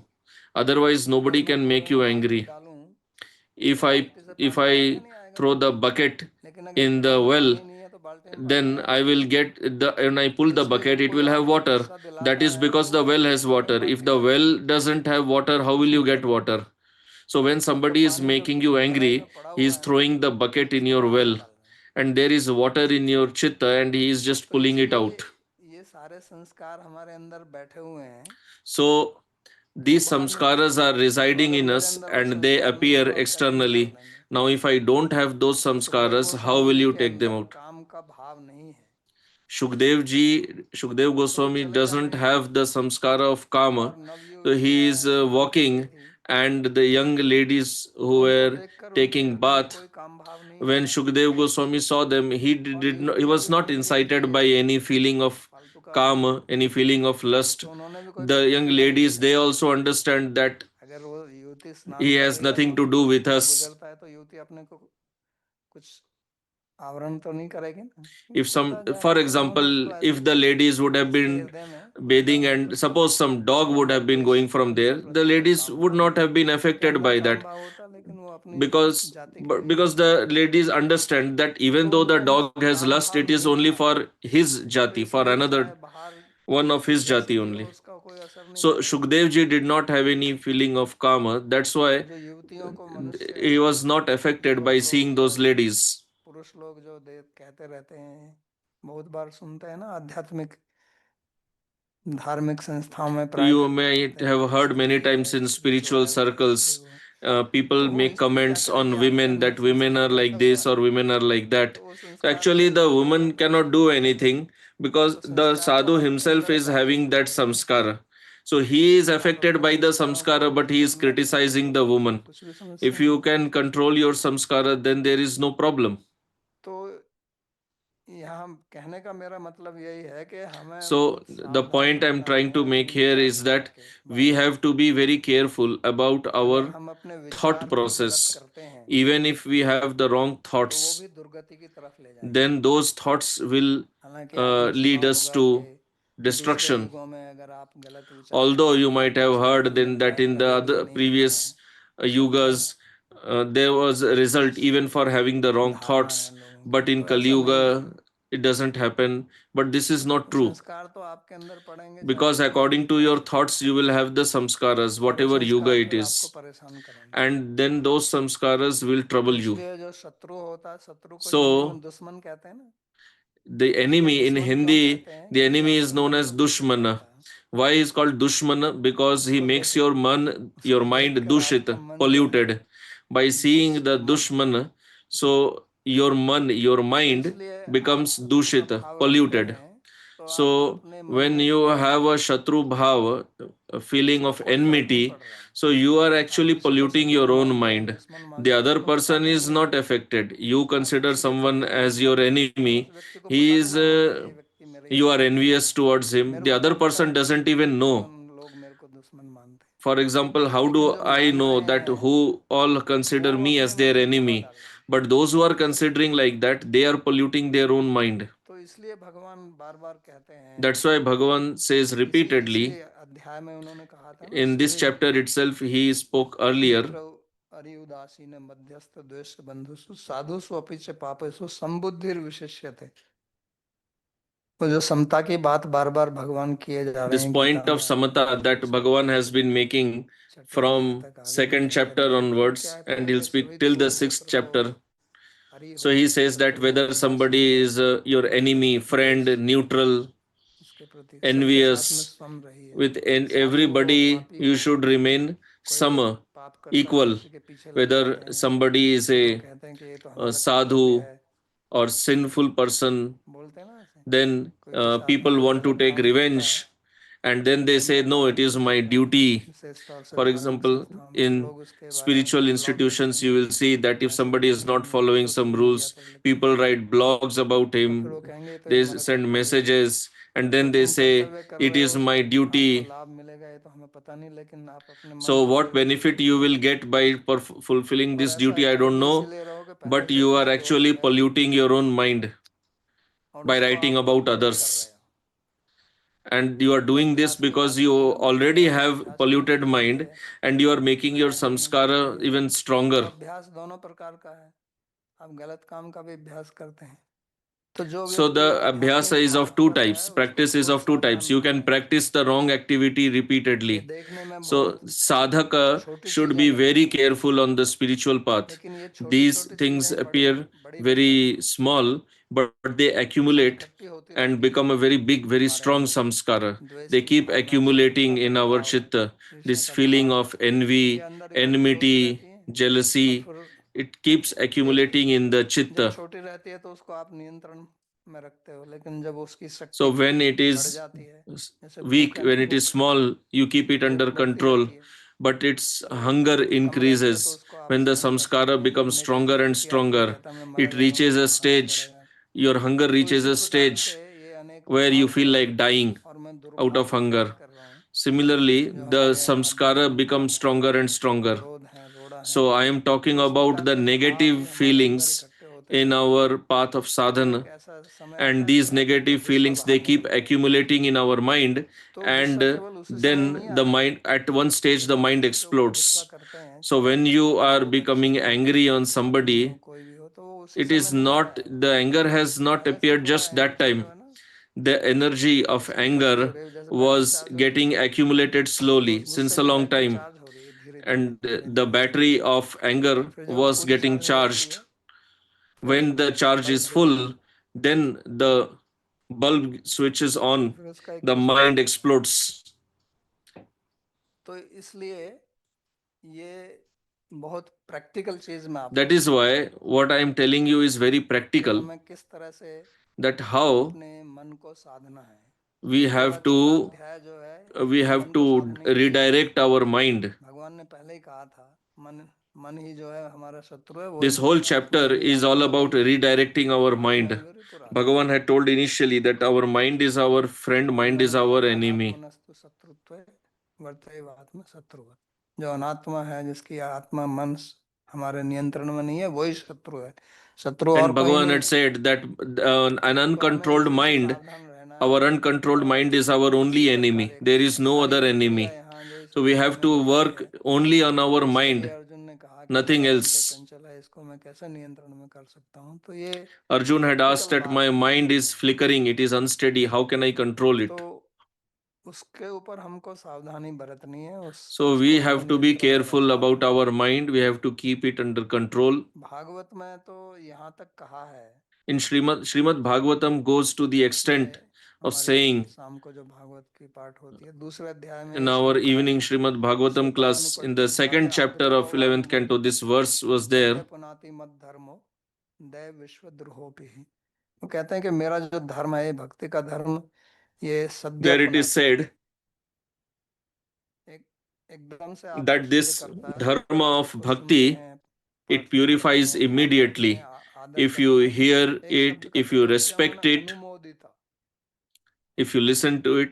Otherwise, अगर nobody मैं can make पानी में you बाल्टी angry. डालूं तो If I बाल्टी से if पानी आएगा I नहीं आएगा? throw the bucket लेकिन अगर in कुएं the में well, पानी नहीं है तो बाल्टी में पानी then आएगा? I will get the, when I pull तो the इसलिए जब bucket, it कोई will have आपको water. गुस्सा That दिलाता is है because तो the well आपके has मुंह में water. If बाल्टी the डाल देता well है, doesn't have water, how will you get water? So when तब तो somebody is पानी जो making you कढ़ाई में angry, पड़ा he is हुआ है ना, throwing the bucket in उसको your बाहर well, निकालना है। and there is water in your chitta, and he is just तो pulling it इसलिए out. ये सारे संस्कार हमारे अंदर बैठे हुए हैं, So वो these बाहर नहीं samskaras निकलेंगे। are तो residing अगर in मेरे us अंदर वो and they संस्कार नहीं है appear तो हम कैसे निकाल externally. देंगे? Now, if I don't have those तो Sukhdev samskaras, how Goswami will ji you के take them अंदर out? काम का भाव नहीं है, Shukdev ji, Shukdev तो Goswami चले जा doesn't रहे हैं। have the samskara of kama. और So he नवयुवतियां is स्नान कर रही walking, थी, and the young ladies तो who उनको were देखकर उनके taking हृदय में bath, कोई काम भाव नहीं when आया। Shukdev Goswami saw them, और he युवतियां was भी not समझ गई कि incited by ये any feeling of फालतू का आदमी kama, है, any feeling of lust. तो उन्होंने भी कोई The प्रश्न young करना नहीं ladies, they चाहा। also understand that अगर वो युवती स्नान he कर has रही है और nothing वहां to से do कोई with पुरुष us. गुजरता है तो युवती अपने को कुछ आवरण तो नहीं करेगी ना, If some, चलता जाए। for तो उन्होंने example, उसको ऐसे if the ladies would have उसके been हृदय में कोई bathing काम and suppose some dog would have been द्वेष, going from there, उनके the प्रति कोई ladies काम would भाव not नहीं, have been उनके affected अंदर by काम that, भाव होता लेकिन वो अपनी because जाति के लिए because करते। the ladies understand that even तो though the उनको वो dog has काम lust, भाव it is नहीं only था, for his और jati, for इसलिए चाहे another बाहर one of his जैसे jati भी हो only. उसका कोई असर नहीं So पड़ा। Shukdev ji did not have any feeling of kama. That's तो why जो युवतियों को मनुष्य, he was not affected युवक by लोग seeing और those ladies. पुरुष लोग जो दे कहते रहते हैं बहुत बार सुनते हैं ना, आध्यात्मिक धार्मिक संस्थाओं में You प्राइवेट may कहते have हैं heard many स्त्री times है, in पुरुष spiritual है, ये स्त्री circles, वो। people तो वो make स्त्री क्या comments करेगी, on आपके women अंदर that women are संस्कार like ऐसा हुआ this है, or women are like that. तो वो So संस्कार actually, तो the लोगों woman के cannot do anything because तो the संस्कार तो sadhu आपके himself अंदर is पहले having से that लगे हैं। samskara. So he is आप affected अपने by the संस्कारों को samskara, but he is बिल्कुल मत करिए, criticizing the woman. कुछ भी समस्या If नहीं you है। can control your samskara, then there is no problem. तो यहाँ कहने का मेरा मतलब यही है कि हमें So बहुत the point सावधान I'm रहना trying to है make इन here is विचारधारा that के we बारे में। have to be very careful about अगर our हम अपने thought विचार ही गलत process. करते हैं Even if we have the wrong तो वो thoughts, भी दुर्गति की तरफ ले जाएंगे। then those thoughts will हालांकि आपने सुना lead us होगा कि to दूसरे destruction. युगों में अगर आप गलत विचार Although करेंगे you तो might have कुछ heard परिणाम then that मिलता है, in the कभी भी other नहीं मिलता है। previous तो ये yugas there was a result even for having the wrong धारणा है thoughts, लोगों but की, in तो Kali ऐसा नहीं है। Yuga it doesn't happen. But this is not तो true. संस्कार तो आपके अंदर पड़ेंगे चाहे Because जो भी according to विचार your हो, thoughts you will have the samskaras और वो whatever yuga संस्कार it फिर आपको is, परेशान करेंगे। and then those samskaras will तो trouble you. इसलिए जो शत्रु होता है, शत्रु को हिंदी So में दुश्मन कहते हैं ना, the इसलिए enemy in दुश्मन क्यों Hindi, कहते हैं, the क्योंकि enemy आपके is known मन as को दूषित Dushmana. करता है। Why is called Dushmana? Because he उसको makes देख your man, your उसको mind देखकर आपका dushit, मन जो है polluted. By seeing the दुश्मन हो जाता Dushmana, so your man, your है। तो mind इसलिए आप becomes शत्रु का dushit, भाव रखते polluted. हैं तो आप So अपने मन when में you गलत have a Shatru Bhav, a feeling उसको of कोई फर्क नहीं enmity, पड़ रहा है। so you are आप actually किसी को polluting शत्रु your own मान लें, mind. दुश्मन मान The लें, other उसमें person फर्क is नहीं not है। affected. You आप consider किसी के someone प्रति as ईर्ष्या your करें तो उस enemy. व्यक्ति को He पता भी is ना हो कि ये व्यक्ति मेरी you are ईर्ष्या कर रहा है। envious towards him. मेरे The को other कौन पता person है doesn't even know. कौन लोग मेरे को दुश्मन मानते हैं। For example, how लेकिन do जो I मान know रहे that हैं who all वो consider me अपने as मन their में दवा enemy? डाल रहे हैं। But those who are considering like that, they are polluting their own mind. तो इसलिए भगवान बार बार कहते हैं, That's why Bhagavan says इसी repeatedly अध्याय में उन्होंने कहा था ना, in this स्त्री chapter itself, he spoke earlier. मित्र अरि उदासीन मध्यस्थ द्वेष बंधुषु साधुषु अपि च पापेषु संबुद्धिर विशिष्यते। वो जो समता की बात बार बार भगवान किए जा रहे This हैं गीता point of में, आप Samata that दूसरे Bhagavan has been making छठे अध्याय from तक आगे भी second कहते chapter रहेंगे। वो onwards, कहते and हैं he'll कि speak till the Suhrud sixth मित्र तो chapter. हरि So हो, he says that शत्रु whether उदासीन somebody हो, is your enemy, friend, द्वेष neutral, उसके प्रति सबके साथ में envious, सम रही है। with साधु हो, everybody, पापी you हो, should remain कोई भी sama, पाप करता है equal. उसी के पीछे लग Whether जाते हैं। somebody is लोग a, कहते हैं कि ये तो a हमारा कर्तव्य sadhu है, or sinful person, बोलते हैं ना ऐसे। then कोई किसी आदमी people कोई want to गलत take काम करता है revenge, and then they तो say, उनका no, it is कर्तव्य my होता है, duty. विशेष तौर से For धार्मिक example, संस्थाओं में in लोग उसके बारे में spiritual ब्लॉग लिखते institutions, you हैं, will see that if message somebody is लिखते not हैं, following social some media rules, पर लिखते people हैं, write blogs about तो फिर वो him, कहेंगे ये तो they हमारा send कर्तव्य है। messages, and तो then they तुम say, कर्तव्य कर it रहे is हो, my आपको duty. लाभ मिलेगा ये तो हमें पता नहीं, लेकिन आप अपने मन So, को what जरूर benefit दूषित you will करोगे। get by fulfilling और this ऐसा duty, I don't करोगे know, इसीलिए रहोगे, पहले but से ही you are किसी और actually में polluting your own mind और by उसको writing आप about अवॉइड कर रहे others. हो। And you are तो doing this अभ्यास की because बात you की है already भगवान, have अभ्यास करने polluted के mind, लिए and you are making your प्रयास करने के samskara लिए। even तो stronger. अभ्यास दोनों प्रकार का है, आप गलत काम का भी अभ्यास करते हैं। तो जो So व्यक्ति the आध्यात्मिक abhyasa is मार्ग of two पर है types. उसको Practice is थोड़ी of two types. सावधान You रहना can है। practice the wrong activity ये repeatedly. देखने में So बहुत sadhaka छोटी should चीजें be लगती very हैं, careful on the spiritual path. लेकिन ये छोटी These छोटी things चीजें बड़ी appear बड़ी बन जाती very हैं, small, but they जैसे accumulate इकट्ठी होती and रहती हैं। become a very big, very हमारे strong अंदर samskara. द्वेष They की keep भावना, accumulating शत्रुता का in our भाव, chitta. ईर्ष्या This का feeling भाव, of ये envy, अंदर इकट्ठी होती रहती enmity, हैं। और jealousy, फिर it keeps एक accumulating in the जब chitta. छोटी रहती है तो उसको आप नियंत्रण में रखते हो, लेकिन जब उसकी So शक्ति when it बढ़ is जाती है, जैसे weak, भूख है ना, when it is भूख small, you keep it भूख under बढ़ती control, रहती है, but its तो hunger भूख कम रहती है तो increases. उसको आप When the सहन कर samskara सकते हैं, becomes लेकिन एक stronger and स्थिति आती है stronger, कहता है मैं मर it जाऊंगा reaches तो a खाना ही stage, पड़ेगा। your hunger तो reaches इसी a प्रकार से stage ये अनेक where you भाव feel जो like dying और मैं out दुर्भाव of की बात hunger. कर रहा हूँ, Similarly, जो the हमारे samskara आध्यात्मिक becomes भाव हैं, stronger and stronger. क्रोध है, रोड़ा है, So I am talking तो इस about प्रकार the के भाव negative हमारे अंदर feelings इकट्ठे होते in जाएंगे। our path of तो एक sadhana, ऐसा समय आता and है कि these आपके अंदर negative गुस्सा feelings they भाव होने keep लगेगा। accumulating in our mind, तो and गुस्सा केवल उसी समय then नहीं the आएगा, mind at one stage the जब आप mind किसी के ऊपर गुस्सा explodes. करते हैं, So चाहे when वो you are वो बच्चा becoming हो, angry on पत्नी हो, somebody, कोई भी हो, तो वो उसी it समय is नहीं not, आएगा। the anger has not पहले से appeared थोड़ा just that एनर्जी जो time. है ना, The energy of उसकी बढ़ती हो anger रही है, जैसे बैटरी was चार्ज होती है getting ना, accumulated तो slowly उस गुस्से since a की long बैटरी time, चार्ज हो रही है, धीरे धीरे and धीरे the धीरे। battery of anger फिर जब was पूरी getting चार्ज हो जाती charged. है, फिर When the charge bulb is जलता है, full, then the bulb switches on, फिर उसका एक the mind explodes. तो इसलिए ये बहुत प्रैक्टिकल चीज मैं आपको That is why what I am telling you is very कि practical, हमें किस तरह से that how अपने मन को साधना है। we ये पूरा have to 14 अध्याय जो है we ये have मन to को साधने के लिए है। redirect our mind. भगवान ने पहले ही कहा था मन मन ही जो है हमारा शत्रु है, वो This ही whole हमारी आत्मा chapter है, यही is all आत्मा about वही है। redirecting our आत्मा mind. ही और पुराना। Bhagavan had told initially that our mind is our friend, mind is our enemy. अनात्मनस्तु शत्रुत्व वर्तते आत्मा शत्रु है। जो अनात्मा है, जिसकी आत्मा मन हमारे नियंत्रण में नहीं है, वही शत्रु है। शत्रु और And कोई Bhagavan नहीं had है। said that an तो हमें uncontrolled इसी से mind, सावधान रहना our है uncontrolled और mind is our इसी only पे enemy. कार्य There करना is है। no सारी other प्रक्रिया enemy. यहाँ जो इस So we गीता have में to बताई work है, only on our इसके mind, लिए अर्जुन ने कहा कि nothing मेरा मन तो else. चंचल है, इसको मैं कैसे नियंत्रण में कर सकता हूँ। तो ये Arjun had asked practical that बात my है mind जीवन is में। flickering, it is unsteady. How can I control it? तो उसके ऊपर हमको सावधानी बरतनी है, So we उसको have हमें to be नियंत्रण में careful रखना about है। our mind. We have to keep it under control. Bhagavat में तो यहाँ तक कहा है, In Srimad Bhagavatam goes to the ये extent of हमारी saying, शाम को जो भागवत की पाठ होती है, दूसरे अध्याय में in ये our श्लोक है। evening Srimad Bhagavatam class, in the second chapter of 11th canto, this verse was there. Sanjay पुनाति मत धर्मो दैव विश्वद्रोहोपि। वो कहते हैं कि मेरा जो धर्म है, भक्ति का धर्म, ये सद्य There it is said एकदम से आपको that शुद्ध this करता है। dharma आप of उसको सुनते bhakti, हैं, it पाठ करते purifies हैं, ध्यान करते हैं, immediately. आदर If करते you हैं। hear एक it, शब्द का if you प्रयोग किया respect उन्होंने, it, अनुमोदिता। if you listen to it,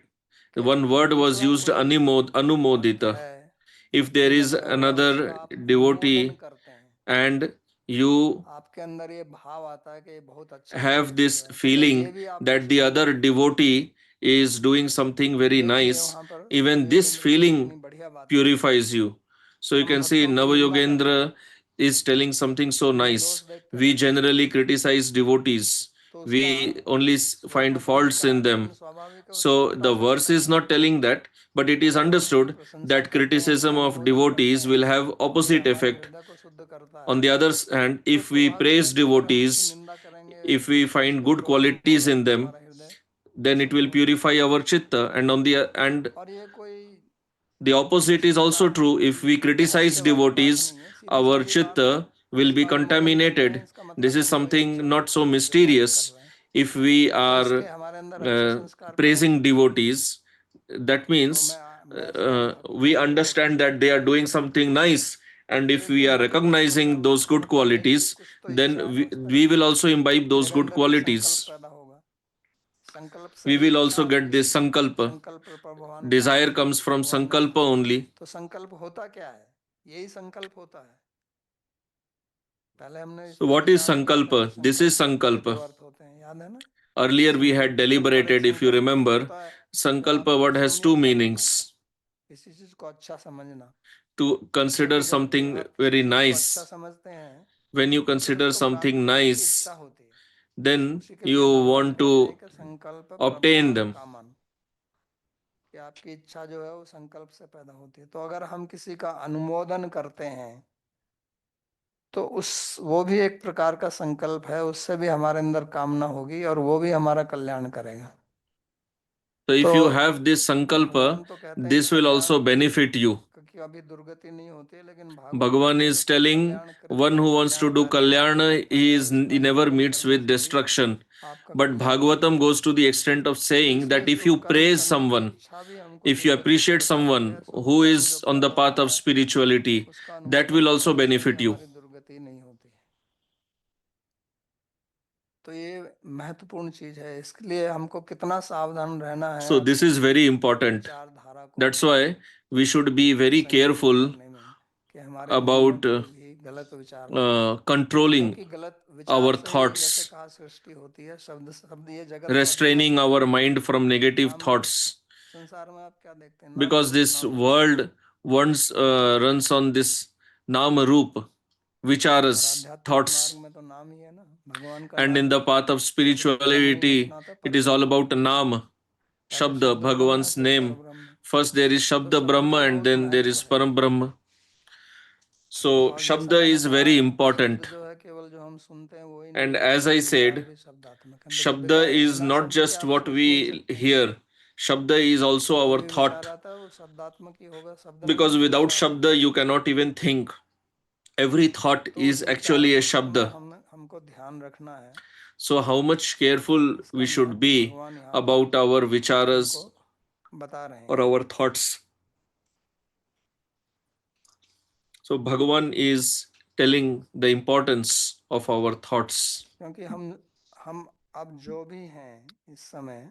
कि one word was दूसरा used, कोई भक्त anumodita. है, If there कोई is भक्त है और उसका another आप अनुमोदन devotee करते हैं, and you आपके अंदर ये भाव आता है कि ये बहुत अच्छा काम have कर this रहा है, तो ये feeling भी आपको that the शुद्ध other करता है। devotee is doing something very देखिए nice, वहां पर even this नवयोगेंद्र जी feeling कितनी बढ़िया बात कहते हैं purifies you. So कि you हम can see भक्तों की निंदा करते हैं, Navayogendra is telling something so उनमें nice. दोष देखते We रहते हैं, generally criticize devotees. तो उसका We only find स्वतःपूर्ति faults का in अर्थ them. स्वाभाविक है, उसको So the प्रताड़ित verse is करना है। not telling that, but it is जब हम उसकी understood प्रशंसा that करते हैं, उसका criticism of अनुमोदन करते devotees हैं, will have तो ये opposite हमारे effect. हृदय को शुद्ध करता On है। the other hand, तो if we स्वाभाविक है praise कि अगर हम उसकी devotees, निंदा करेंगे, if we find उसके good विरोध में qualities in बोलेंगे, तो them, हमारा हृदय then it अशुद्ध will होगा। purify our chitta. And on and और ये कोई the opposite इस is also प्रकार true. कोई If we criticize रहस्य वाली बात devotees, नहीं है, सीधी our सादी बात है। chitta हम will be उसका अनुमोदन करते हैं, contaminated. इसका This मतलब is हम कोई something अच्छा not so पूज्य कार्य कर mysterious. रहे हैं। If we तो are इसके हमारे अंदर अच्छे संस्कार पैदा praising होंगे। devotees, that तो means मैं स्वयं भक्तों we से बहुत understand that they are doing something nice. And if we लेकिन are मुझे कुछ तो recognizing those good होता है कि qualities, कुछ तो इच्छा then है उस तरह we की, will also imbibe those मेरे good अंदर भी संकल्प qualities. पैदा होगा। संकल्प से We ही will इच्छा also आती get है, this sankalpa. संकल्प पर भगवान काम Desire करते comes हैं, from भगवान ने sankalpa कहा। only. तो संकल्प होता क्या है? यही संकल्प होता है। पहले हमने So what is विचार किया था कि sankalpa? This is संकल्प के दो sankalpa. अर्थ होते हैं, याद है ना? Earlier एक we had संकल्प व्यावहारिक deliberated, if you संकल्प जो remember, होता है, जो sankalpa आपको word has two पुण्य समझना, meanings. किसी चीज को अच्छा समझना। To consider क्योंकि जब something आप किसी very चीज को अच्छा nice. समझते हैं, When you तो फिर consider उसको प्राप्त something करने की इच्छा nice, होती है। then उसी के you लिए भगवान want कहते हैं to कि संकल्प obtain प्रभवान them. कामन, कि आपकी इच्छा जो है वो संकल्प से पैदा होती है। तो अगर हम किसी का अनुमोदन करते हैं, तो उस वो भी एक प्रकार का संकल्प है, उससे भी हमारे अंदर कामना होगी और वो भी हमारा कल्याण करेगा। So if तो you have this sankalpa, भगवान तो कहते हैं कि this will Kalyan also benefit you. की अभी दुर्गति नहीं होती है, लेकिन भागवत में Bhagavan तो is सिर्फ telling Kalyan one who wants to do कल्याणकारी बातें ही kalyana, करता है, he उसका never अनुमोदन meets करने with से भी destruction. आपका But कल्याण नहीं Bhagavatam होगा। goes to the extent of तो saying इसलिए that if you शुभ कर्म praise करने की someone, इच्छा भी हमको if you दुर्गति से appreciate बचाती है। someone शुभ who कर्म जो is on the पैदा path होता of है, spirituality, उसका that अनुमोदन will also करने से भी benefit you. हमारी दुर्गति नहीं होती है। तो ये महत्वपूर्ण चीज है, इसके लिए हमको कितना सावधान रहना है So this is very important. विचारधारा को That's why we should be very संयमित careful करने में, कि हमारे मन में about कोई भी गलत विचार ना आए। controlling क्योंकि गलत विचार our से ही, जैसे thoughts, कहा, सृष्टि होती है। शब्द शब्द ये जगत का विनाश restraining है। our mind from negative नाम रूप thoughts. संसार में आप क्या देखते हैं? नाम Because रूप this नाम रूप। world once runs on this Nama Roop, और vicharas, आध्यात्मिक मार्ग thoughts. में तो नाम ही है ना, भगवान का And नाम in है। the path of ब्रह्मणि spirituality, निष्णात it is all परब्रह्म, about Nam, पहले Shabda, शुद्ध ब्रह्म है, Bhagavan's फिर name. परब्रह्म है। First there is तो Shabda शब्द Brahma का and बहुत then there महत्व is है। Param Brahma. तो So और जैसा Shabda मैंने is कहा, very शब्द important. जो है केवल जो हम हम सुनते हैं वही And नहीं, as I हमारे विचार said, भी शब्दात्मक हैं। Shabda is बिना not शब्द के just आप what उसको सुन we सकते हैं। hear. Shabda is also जो our भी विचार thought. आता है वो शब्दात्मक ही होगा, शब्द में Because ही without होगा। Shabda, you cannot even think. Every thought तो is इसका actually a कितना Shabda. हमको ध्यान रखना है, So, how much careful इसका we should महत्व be भगवान यहाँ पर about our हमको vicharas बता रहे or हैं। our thoughts. So, Bhagavan is telling the importance of our thoughts. क्योंकि हम अब जो भी हैं इस समय,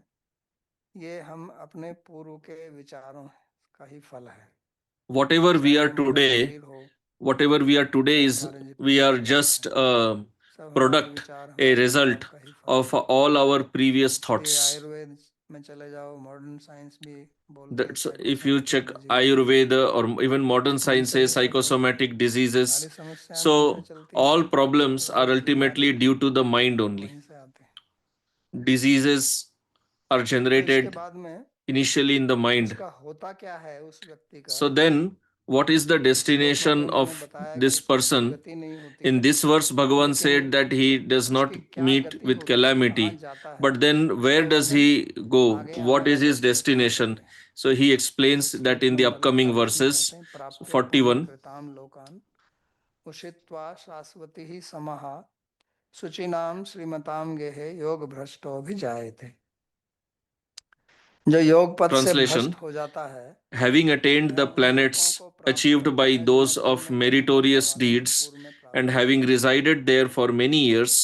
ये हम अपने पूर्व के विचारों का ही फल है। Whatever we चाहे are वो हमारा today, शरीर हो, whatever we are today चाहे is हमारे जितने we भी are विचार just हैं, a सब हमारे product, विचार, a हमारे result विचार का ही फल of है। all our previous ये thoughts. आयुर्वेद में चले जाओ, मॉडर्न साइंस भी बोलते हैं That's if you psychosomatic check disease, Ayurveda or even modern उन सब sciences, में सब है। psychosomatic diseases. सारी समस्याएं मन से So चलती हैं, all problems are सारे विकार ultimately due to the mind only. वहीं से आते हैं। Diseases are तो इसके generated बाद में initially in the mind. उसका होता क्या है उस व्यक्ति का, So then, what is the इस श्लोक में तो destination उन्होंने of बताया कि this उसकी कोई person? गति नहीं होती In है, this verse, Bhagavan लेकिन said that he does not उसकी क्या meet गति with होती है, कहाँ calamity. जाता है, But then, where इसका does वर्णन he go? आगे What आने is वाले his श्लोक में destination? करते हैं। So he explains that श्लोक in the नंबर upcoming 41 में verses कहते हैं, प्राप्य पुण्य 41. कृताम लोकान उषित्वा शाश्वती ही समहा शुचिनाम श्रीमताम गेहे योग भ्रष्टो भी जाए थे। जो योग पद से भ्रष्ट Translation: हो जाता है, having attained वह the उन लोकों planets को प्राप्त achieved करता by है those जिन्हें of पुण्य कर्म करने meritorious वालों ने deeds पूर्व में प्राप्त and किया having है। resided there for many years,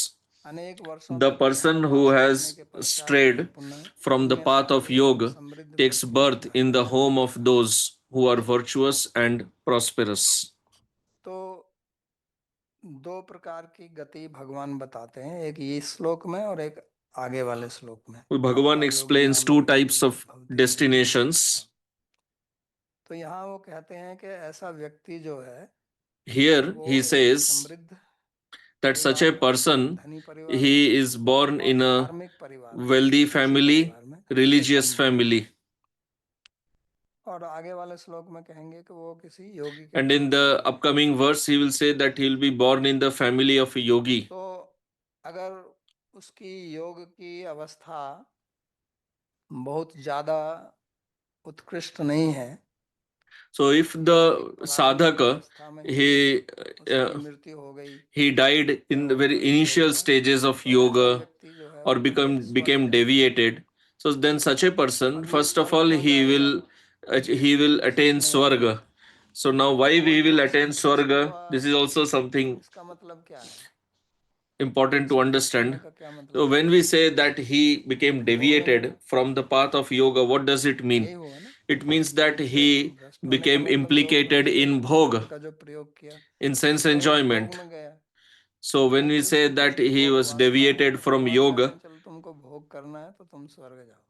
अनेक वर्षों the तक वहां person who वास करने has के पश्चात वह strayed पुण्य from the पुण्य path of शालिनी और yoga समृद्ध takes व्यक्ति में birth in the धन्यता home of पाता है। those who are virtuous and prosperous. तो दो प्रकार की गति भगवान बताते हैं, एक ये श्लोक में और एक आगे वाले श्लोक में, Bhagavan अथवा योगी explains नाम two योगी types of भवति योग भ्रष्टो भी जाए। destinations. तो यहाँ वो कहते हैं कि ऐसा व्यक्ति जो है Here वो he एक says समृद्ध that such परिवार a में, एक person, धनी परिवार में he is born और in a धार्मिक परिवार में, wealthy अच्छे family, परिवार में religious जन्म लिया। family. और आगे वाले श्लोक में कहेंगे कि वो किसी योगी के And घर in में जन्म the लिया। upcoming verse, he will say that he will be born in the family of a yogi. तो अगर उसकी योग की अवस्था बहुत ज्यादा उत्कृष्ट नहीं है, So if एक the प्रारंभिक sadhaka, अवस्था में ही he उसकी मृत्यु हो गई he died या in the वो very भ्रष्ट हो initial गया, stages of तो ऐसा yoga व्यक्ति जो है or वो तुरंत स्वर्ग became जाएगा। deviated. So then such a person, अभी first of स्वर्ग all, क्यों जाएगा he will समझ attain नहीं आ रहा है। swarga. So now why वो we जो will attain संतुष्ट swarga? हुआ, This is also something इसका मतलब क्या है, important to संतुष्ट होने understand. का क्या So मतलब है? when we say that he became भोग में deviated from the path of yoga, what does it mean? यही हुआ ना, It means that योग से he भ्रष्ट होने का became मतलब योग implicated भ्रष्ट in शब्द bhog, का जो प्रयोग किया, in sense तो वो भोग enjoyment. में गया, So when we क्योंकि say उसकी कुछ that he भोग was वासनाएं हैं, deviated तो from भगवान कहते yoga, हैं चलो तुमको भोग करना है तो तुम स्वर्ग जाओ।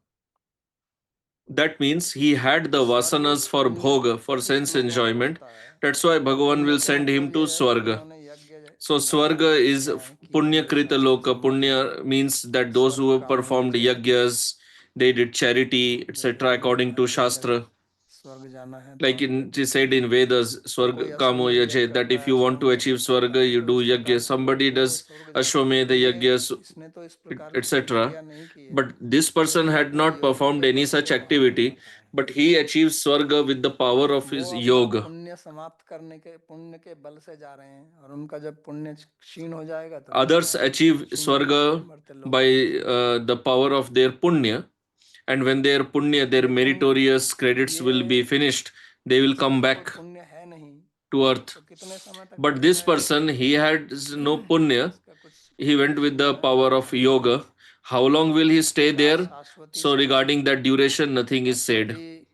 that means he had the स्वर्ग vasanas for पुण्य bhoga, for जिस sense लोगों को enjoyment. होता है, That's why Bhagavan पुण्य will का send him मतलब to ये है कि Swarga. जिन्होंने यज्ञ So दान Swarga is तपस्याएं की, Punya जो Krita Loka. शास्त्र में Punya means that those स्वर्ग who have कामों performed यज्ञ किए, yagyas, they did charity, जैसे etc. यज्ञ according to दान किया जाए, Shastra. स्वर्ग जाना है तो Like in it said in Vedas, तो कोई Swarga Kamo अश्वमेध यज्ञ Yaje, that करता if है, you want to अश्वमेध achieve यज्ञ करता Swarga, है you तो do इस yajna. प्रकार के Somebody करके वो does स्वर्ग जाता है। Ashwamedha तो ये yajna, इसने तो इस प्रकार की कोई etc. क्रिया नहीं की है, But this person लेकिन had अपने not योग performed के any बल से such वहां पर activity, जाता है। but he achieves Swarga with the power of वो his अपना yoga. पुण्य समाप्त करने के पुण्य के बल से जा रहे हैं, और उनका जब पुण्य क्षीण हो जाएगा तो फिर Others वहां achieve क्षीण हो जाते हैं, Swarga मर्त्य by लोक में जाते हैं। the power of their punya, and when their punya, their लेकिन meritorious credits will ये be finished, they will come जिसका कोई back पुण्य है नहीं, to earth. तो कितने समय तक But पुण्य this रहेगा, person, he had no punya. इसका कुछ He went with Seema the है, power of yoga. How long will he stay क्या there? शाश्वती So समय? regarding that duration, nothing is said. शाश्वती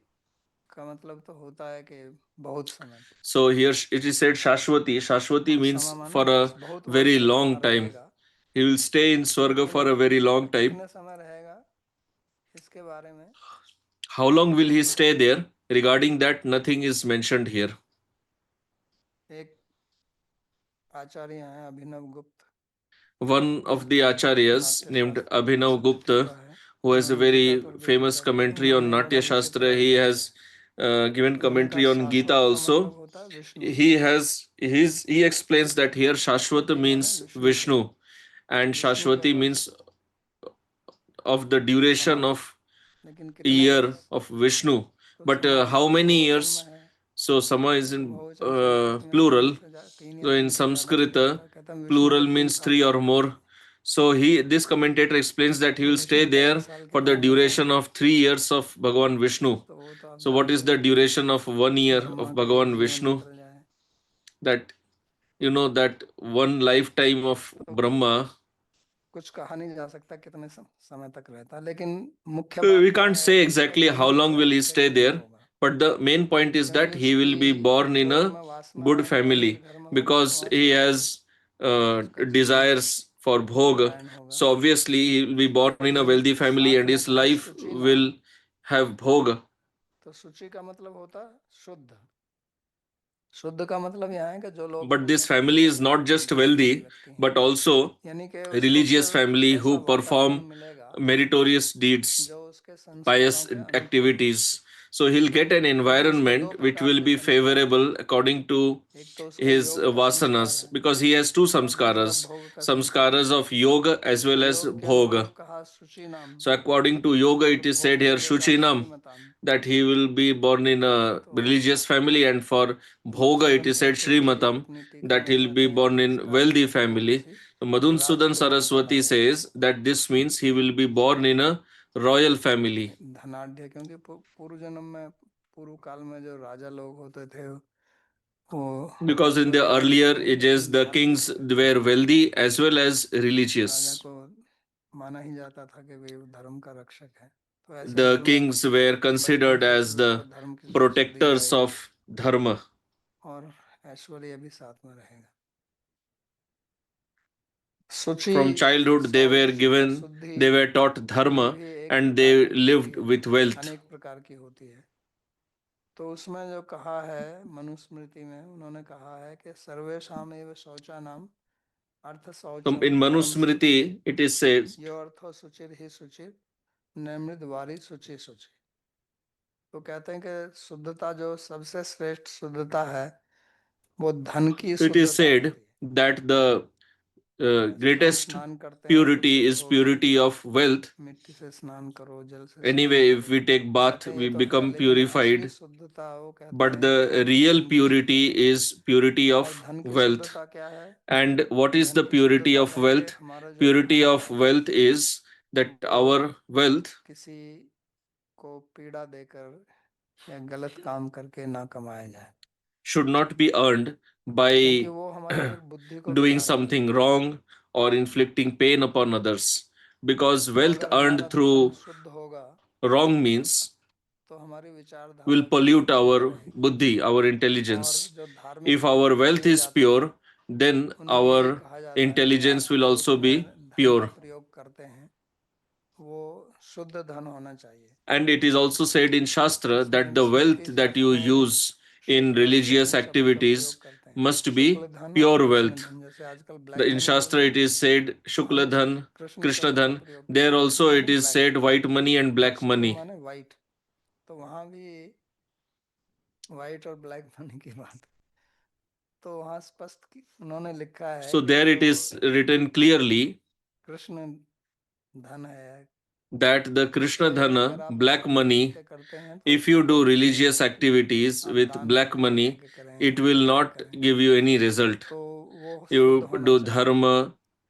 का मतलब तो होता है कि बहुत समय, So here it is said Shashwati. Shashwati और means समय माने for a बहुत very वर्ष long वहां time. रहेगा, He will stay in Swarga लेकिन for a very long time. कितने समय रहेगा इसके बारे में How long will he कुछ stay there? Regarding that, nothing is mentioned here. एक आचार्य हैं अभिनव गुप्त, One of the acharyas नाट्य named शास्त्र Abhinav विशुद्धि Gupta, का है, who has a उन्होंने गीता very पर भी famous विचार किया, commentary on उन्होंने Natya बड़ा विचित्र Shastra, he बताया है। has given तो उनका commentary on Gita शाश्वत का मतलब also. होता है Vishnu. he explains that here Shashwata means Vishnu and Vishnu के Shashwati वर्ष means of the duration समान, of लेकिन कितने year वर्ष? of Vishnu. तो But समान how तो many बहुवचन years? में है, So Sama is तो in बहुवचन संस्कृत में plural. तीन So या in तीन से ज्यादा भी Sanskrit, होता है। कहता है विष्णु plural को 3 means साल three or लगते हैं। more. So this commentator explains that he तो will stay विष्णु there 4 साल for कितने the होते duration हैं? of 3 years of Bhagavan Vishnu. तो वो तो आप So what is जानते the हैं, duration of 1 year Brahma of की Bhagavan बुद्धि में Vishnu? निकल जाए। That you know that one lifetime of Brahma. कुछ कहा नहीं जा सकता कितने समय तक रहता, लेकिन मुख्य We बात क्या can't है say कि उसका exactly how जन्म long होगा will he अच्छे stay घर में there, होगा, but the main point is that क्योंकि he will उसकी be born in पूर्व a में वासना good है कि वो जिस family घर में होगा because वहाँ he सुख has होगा, उसका जीवन desires for bhog. सुखदायन होगा। So obviously he will be born in a वही wealthy family साथ and में his कहा life शुचि नाम। will have bhog. तो शुचि का मतलब होता है शुद्ध। शुद्ध का मतलब यहाँ है कि जो लोग But this Puja family is करने not वाले हैं, just धर्मपति wealthy व्यक्ति but हैं, also यानी कि a उसको religious फिर family ऐसा who वातावरण perform मिलेगा meritorious deeds, जो उसके pious संस्कारों के अनुकूल हो। activities. So he'll get an क्योंकि उसके दो environment which प्रकार will के be संस्कार हैं, favorable according to एक तो उसके his योग का संस्कार vasanas है because he has two और दूसरा samskaras, भोग का संस्कार samskaras है। of yoga as तो well as योग के bhoga. अनुकूल कहा शुचि नाम So according to yoga, और it is भोग said के here लिए कहा Shuchinam श्रीमताम। that he will be born in a तो religious family, and for bhoga it Madhusudan is said Saraswati Srimatam अपनी टीका that में he'll कहते be हैं born कि in इसका wealthy अर्थ है वो family. किसी So Madhunsudan राजकुल में पैदा Saraswati हुआ है, says that this means he will be born in a royal family धनाढ़, क्योंकि पूर्व जन्म में पूर्व काल में जो राजा लोग होते थे वो because in the ऐश्वर्यवान earlier थे ages लेकिन the धार्मिक kings थे। were wealthy as well as Raja religious. को माना ही जाता था कि वे धर्म का रक्षक है, तो ऐसे The घर में kings were बचपन considered से ही as उसको the धर्म की शिक्षा दी protectors जाएगी of dharma. और ऐश्वर्य भी साथ में रहेगा। शुचि From childhood शौच या शुद्धि they were taught ये dharma भी एक and प्रकार they की होती lived है, with wealth. अनेक प्रकार की होती है। तो उसमें जो कहा है मनुस्मृति में, उन्होंने कहा है कि सर्वेषाम एव शौचा नाम अर्थ So शौचम in परम शुचि Manusmriti, it is said, यो अर्थो शुचिर ही शुचिर नैमृद वारी शुचि शुचि। तो कहते हैं कि शुद्धता जो सबसे श्रेष्ठ शुद्धता है वो धन की it is शुद्धता said होती that the है। जब हम greatest स्नान करते हैं तो purity शुद्ध is हो गए, purity of wealth. मिट्टी से स्नान करो, जल से स्नान Anyway, if करो, we take bath, कहते हैं ये we तो है, become लेकिन असली purified. शुद्धता वो कहते But हैं कि the real धन की purity शुद्धता। is purity और of धन की wealth. शुद्धता क्या है? And what is धन the की purity शुद्धता of है कि wealth? हमारा जो Purity धन of है wealth is that वो our wealth किसी को पीड़ा देकर या गलत काम करके ना कमाया जाए, should not be earned क्योंकि by वो हमारी फिर बुद्धि को doing बिगाड़ता है। something wrong or inflicting pain upon others. Because तो wealth अगर हमारा earned धन through शुद्ध होगा wrong means तो हमारी will विचारधारा भी pollute शुद्ध our रहेगी। buddhi, our और intelligence. जो धार्मिक If लोग our wealth चुने is जाते हैं pure, then उन्हें यही our कहा जाता है कि intelligence आप will जो also उसमें be धन का pure. प्रयोग करते हैं वो शुद्ध धन होना चाहिए। And it is also said in Shastra that इसमें the wealth Smriti that you शास्त्रों में भी use in शुक्ल और religious कृष्ण शब्द का activities प्रयोग करते हैं, must शुक्ल be धन और pure कृष्ण wealth. धन। जैसे आजकल ब्लैक In मनी Shastra, बोलते it हैं, is said वहाँ Shukla भी Dhan, कृष्ण Krishna शब्द का Dhan. प्रयोग There किया है, also यानी it is black. said white money and black Shukla money. माने वाइट, तो वहाँ भी वाइट और ब्लैक मनी की बात। तो वहाँ स्पष्ट उन्होंने लिखा है So कि there जो it is written clearly Krishna धन है, that the Krishna उसे अगर Dhana, आप black धार्मिक money, कृत्य करते हैं तो if you उसका do कोई फल नहीं religious है। activities आप with दान black पुण्य money, यज्ञ करें, it will व्रत not करें, give you any result. तो वो शुद्ध You होना do चाहिए। dharma,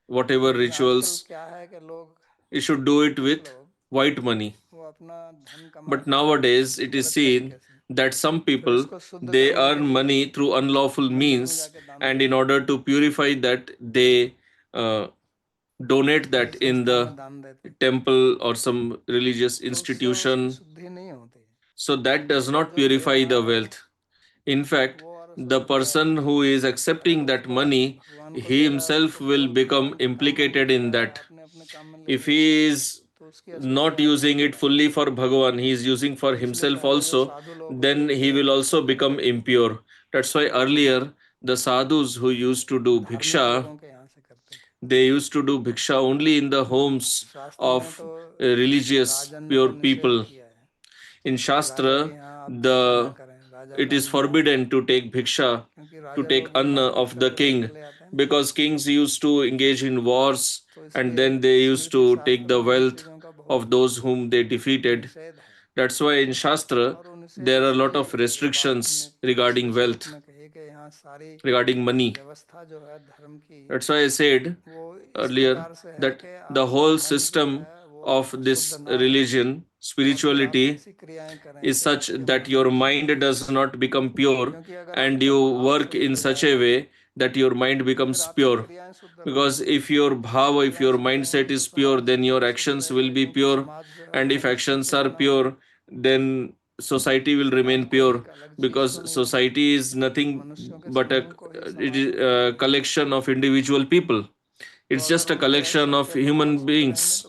whatever लेकिन आजकल rituals, क्या है कि लोग, you should do it कुछ with लोग white money. वो अपना धन But कमाते हैं nowadays it is गलत seen तरीके से, that some फिर people उसको शुद्ध they करने के earn लिए money through unlawful मंदिर में means, जाके दान and in देते हैं, order to purify that they uh, donate किसी that in संस्था the में दान देते हैं, temple or some religious तो उससे उसकी institution. शुद्धि नहीं होती। So that does उसका not जो दे purify the रहा है wealth. In fact, वो और the शुद्ध होता है। person who is अगर accepting वो that उसको आप money, भगवान को he दे रहा है, himself उसको will केवल become भगवान के काम में ले implicated ले in रहा है, that. आपने अपने काम में ले If लिया, he is तो उसकी अशुद्धि not आ using जाएगी। it fully for Bhagavan, he is using for तो इसलिए himself पहले जो also, साधु लोग होते then थे he will वो also सब become करते थे, impure. That's why वो earlier the sadhus who used to do धार्मिक bhiksha, लोगों के यहाँ से करते थे। they used to do bhiksha only in the homes शास्त्र में of तो religious राजन्य का pure निषेध people. किया है In कि राजा के Shastra, यहाँ आप भिक्षा ना the करें, it is forbidden to take bhiksha, to take anna of the king, because kings used to engage in wars and then they used to take the wealth of those whom they defeated. That's why in Shastra there are a lot of restrictions regarding wealth, regarding money. That's why I said earlier that the whole system of this religion, spirituality, is such that your mind does not become pure and you work in such a way that your mind becomes pure. Because if your bhava, if your mindset is pure, then your actions will be pure, and if actions are pure, then society will remain pure, because society is nothing but a, it is a collection of individual people. It's just a collection of human beings.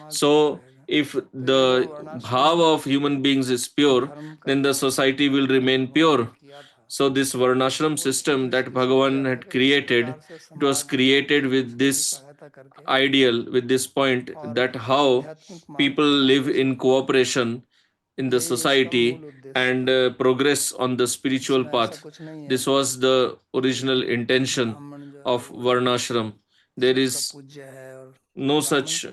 So if the bhava of human beings is pure, then the society will remain pure. So this varnashram system that Bhagavan had created, it was created with this ideal, with this point that how people live in cooperation in the society and progress on the spiritual path. This was the original intention of varnashram. There is no such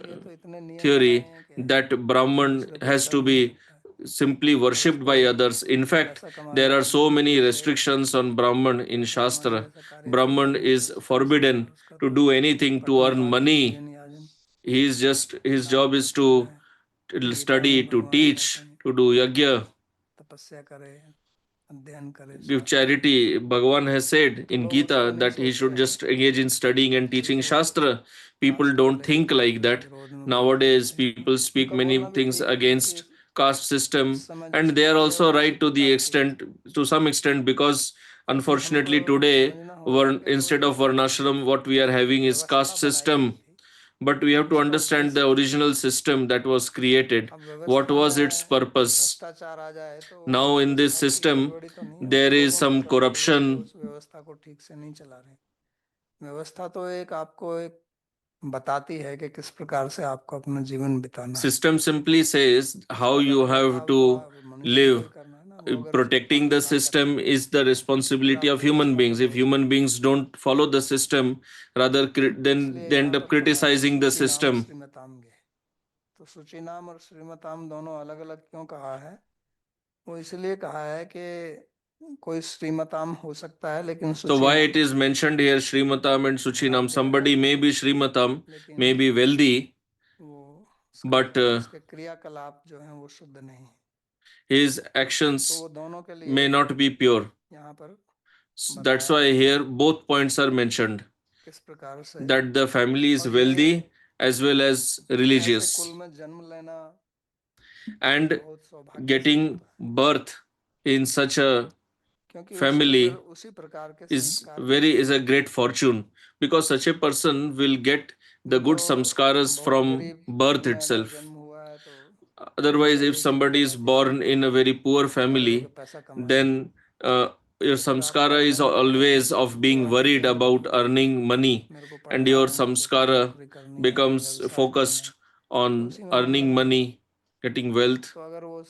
theory that Brahman has to be simply worshipped by others. In fact, there are so many restrictions on Brahman in Shastra. Brahman is forbidden to do anything to earn money. He is just, his job is to study, to teach, to do yajna, give charity. Bhagavan has said in Gita that he should just engage in studying and teaching Shastra. People don't think like that. Nowadays, people speak many things against caste system, and they are also right to the extent, to some extent, because unfortunately today, instead of varnashram, what we are having is caste system. But we have to understand the original system that was created. What was its purpose? Now, in this system, there is some corruption. व्यवस्था तो एक आपको एक बताती है कि किस प्रकार से आपको अपना जीवन बिताना है System simply says how अगर you वो have आपको to मनुष्य को live. ही करना है ना वो अगर उसको Protecting पालन the ना करे system is the फिर responsibility of आपको human व्यवस्था का beings. If विरोध human करना beings don't follow the system, rather then इसलिए they यहाँ end up पर कहा है criticizing the सूची नाम system. श्रीमताम गे तो सूची नाम और श्रीमताम दोनों अलग अलग क्यों कहा है वो इसलिए कहा है कि कोई श्रीमताम हो सकता है लेकिन So सूची why नाम it is mentioned here Srimatam and Suchinam? धर्म के Somebody रहित may है be Srimatam, लेकिन may be wealthy, वो but उसके क्रियाकलाप जो हैं वो शुद्ध नहीं है his तो actions वो दोनों के लिए may not be pure. यहाँ पर That's बताया why है here both points are mentioned, किस प्रकार से that the family is और ये wealthy as well as ऐसे religious, कुल में जन्म लेना and बहुत सौभाग्य से getting होता है birth in such a क्योंकि उसी फिर family उसी प्रकार के is संस्कार very is मिलते a हैं great fortune, because such a person will get the नहीं तो good samskaras बहुत from गरीब birth में अगर itself. जन्म हुआ है तो Otherwise, पहले if ही चिंता somebody is रहती है born in a very poor कि बड़े होके family, पैसा कमाएंगे then your तो फिर आपका samskara is मन जो है always of वो being अधिक worried about earning money, मेरे को and पढ़ना your है मेरे को कोई samskara नौकरी करनी है becomes व्यवसाय करने focused हैं तो on उसी में मन earning लगा रहेगा money, getting wealth, तो अगर वो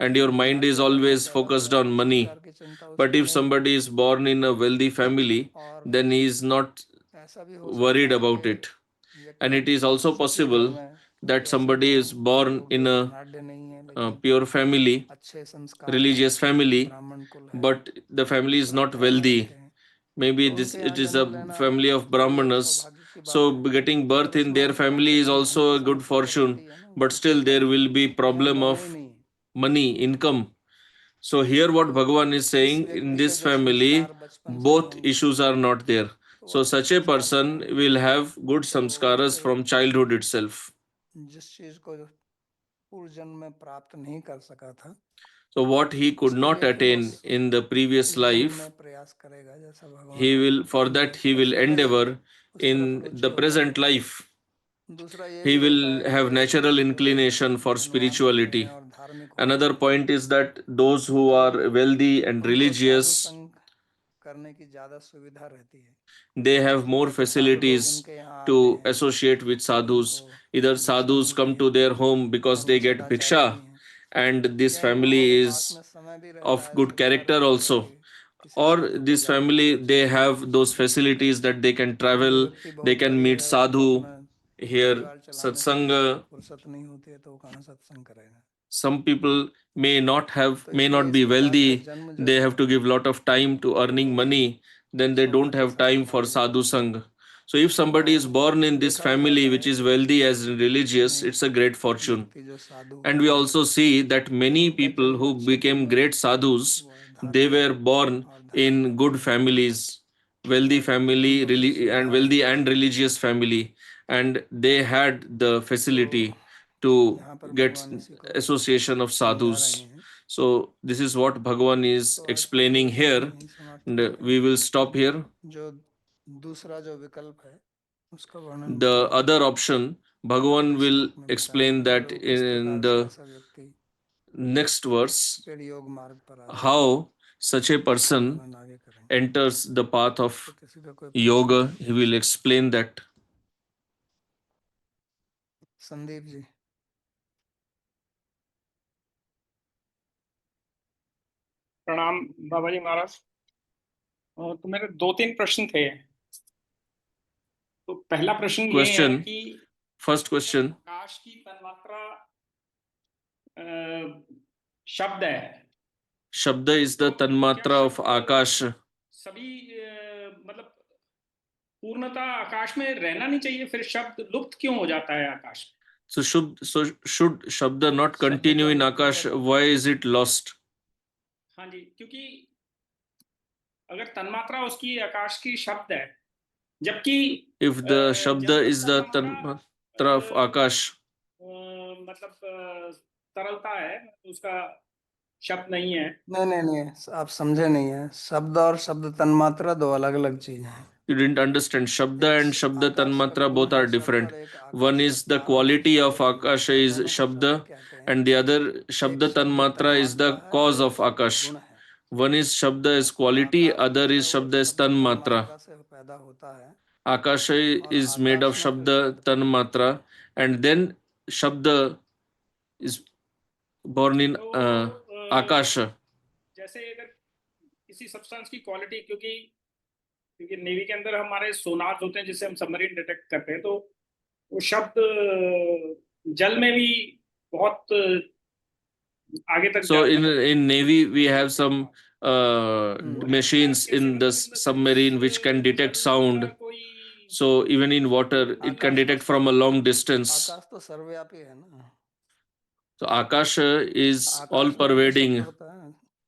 and your mind is भाग्य बढ़ना always चाहेगा तो focused on इस money. प्रकार की चिंता But उसको if नहीं somebody is born in a wealthy family, और then he is not ऐसा भी हो worried सकता है about it. कि And व्यक्ति it is also सुखी घर possible में that क्योंकि ऐसे तो somebody is born लोग in जो a धनाढ्य नहीं है लेकिन pure family, अच्छे संस्कार हैं religious family, ब्राह्मण कुल है but the family is not परंपरा में wealthy. रहते हैं Maybe तो this उनके it यहाँ is a जन्म लेना family of वो भी एक brahmanas. सौभाग्य की So बात है getting पर birth in their उसमें कम से family is कम धन also की a good समस्या तो रहती fortune. है ना But उसको still चिंता there will रहती है be तो यहाँ problem दोनों ही of नहीं है money, income. So here what तो Bhagavan is जिस saying, in व्यक्ति के this जो संस्कार family, बचपन से ही both होंगे issues are not there. तो वो So अच्छे such a संस्कार से person होंगे will have good तो samskaras जैसे from childhood itself. जिस चीज को पूर्व जन्म में प्राप्त नहीं कर सका था So what he could उसके not लिए फिर वो attain in the previous इस जन्म में life, प्रयास करेगा जैसा भगवान he will, आपको for that he will बचपन में ही endeavor उस तरफ in रुचि the हो present जाएगी life. दूसरा ये He भी होता will है कि have जैसे natural जैसे inclination for धनवान होते हैं spirituality. और धार्मिक होते Another हैं point is that those who are wealthy and उनको साधु religious, संग करने की ज्यादा सुविधा रहती है they have more क्योंकि साधु लोग facilities उनके यहाँ आते to हैं associate with उनको sadhus. Either भिक्षा sadhus मिलती come है to their home because और वो they get सदाचारी भी bhiksha, हैं and this family is of good character also, or this family they have those facilities that they can travel, they can meet sadhu, hear satsanga. फुर्सत नहीं होती है तो वो कहाँ सत्संग करेगा. Some people may not be wealthy, they have to give lot of time to earning money, then they don't have time for sadhu sang. So if somebody is born in this family which is wealthy as religious, it's a great fortune. And we also see that many people who became great sadhus, they were born in good families, wealthy family, and wealthy and religious family, and they had the facility to get association of sadhus. So this is what Bhagavan is explaining here, and we will stop here. जो दूसरा जो विकल्प है उसका वर्णन The other option Bhagavan will explain that in the next verse, योग मार्ग पर आ how such a person आगे करेंगे. enters the path of किसी का कोई प्रश्न? yoga. He will explain that. Sandeep ji. प्रणाम बाबा जी महाराज. तो मेरे 2-3 प्रश्न थे. तो पहला प्रश्न ये है Question. कि First question. आकाश की तन्मात्रा शब्द है. Shabda is the tanmatra of Akash. सभी मतलब पूर्णता आकाश में रहना नहीं चाहिए, फिर शब्द लुप्त क्यों हो जाता है आकाश में? So should Shabda not continue in Akash? Why is it lost? हाँ जी, क्योंकि अगर तन्मात्रा उसकी आकाश की शब्द है, जबकि If the Shabda is the tanmatra of Akash, मतलब तरलता है, उसका शब्द नहीं है. नहीं, आप समझे नहीं है. शब्द और शब्द तन्मात्रा दो अलग अलग चीज हैं. you didn't understand. Shabda and Shabda tanmatra both are different. One is the quality of Akash is Shabda, and the other Shabda tanmatra is the cause of Akash. One is Shabda is quality, other is Shabda is tanmatra. Akash is made of Shabda tanmatra, and then Shabda is born in Akash. जैसे अगर किसी substance की quality, क्योंकि navy के अंदर हमारे सोनार होते हैं जिससे हम सबमरीन डिटेक्ट करते हैं, तो वो शब्द जल में भी बहुत आगे तक. So in Navy we have some machines in the submarine which can detect sound. So even in water it can detect from a long distance. आकाश तो सर्वव्यापी है ना. So Akash is all pervading.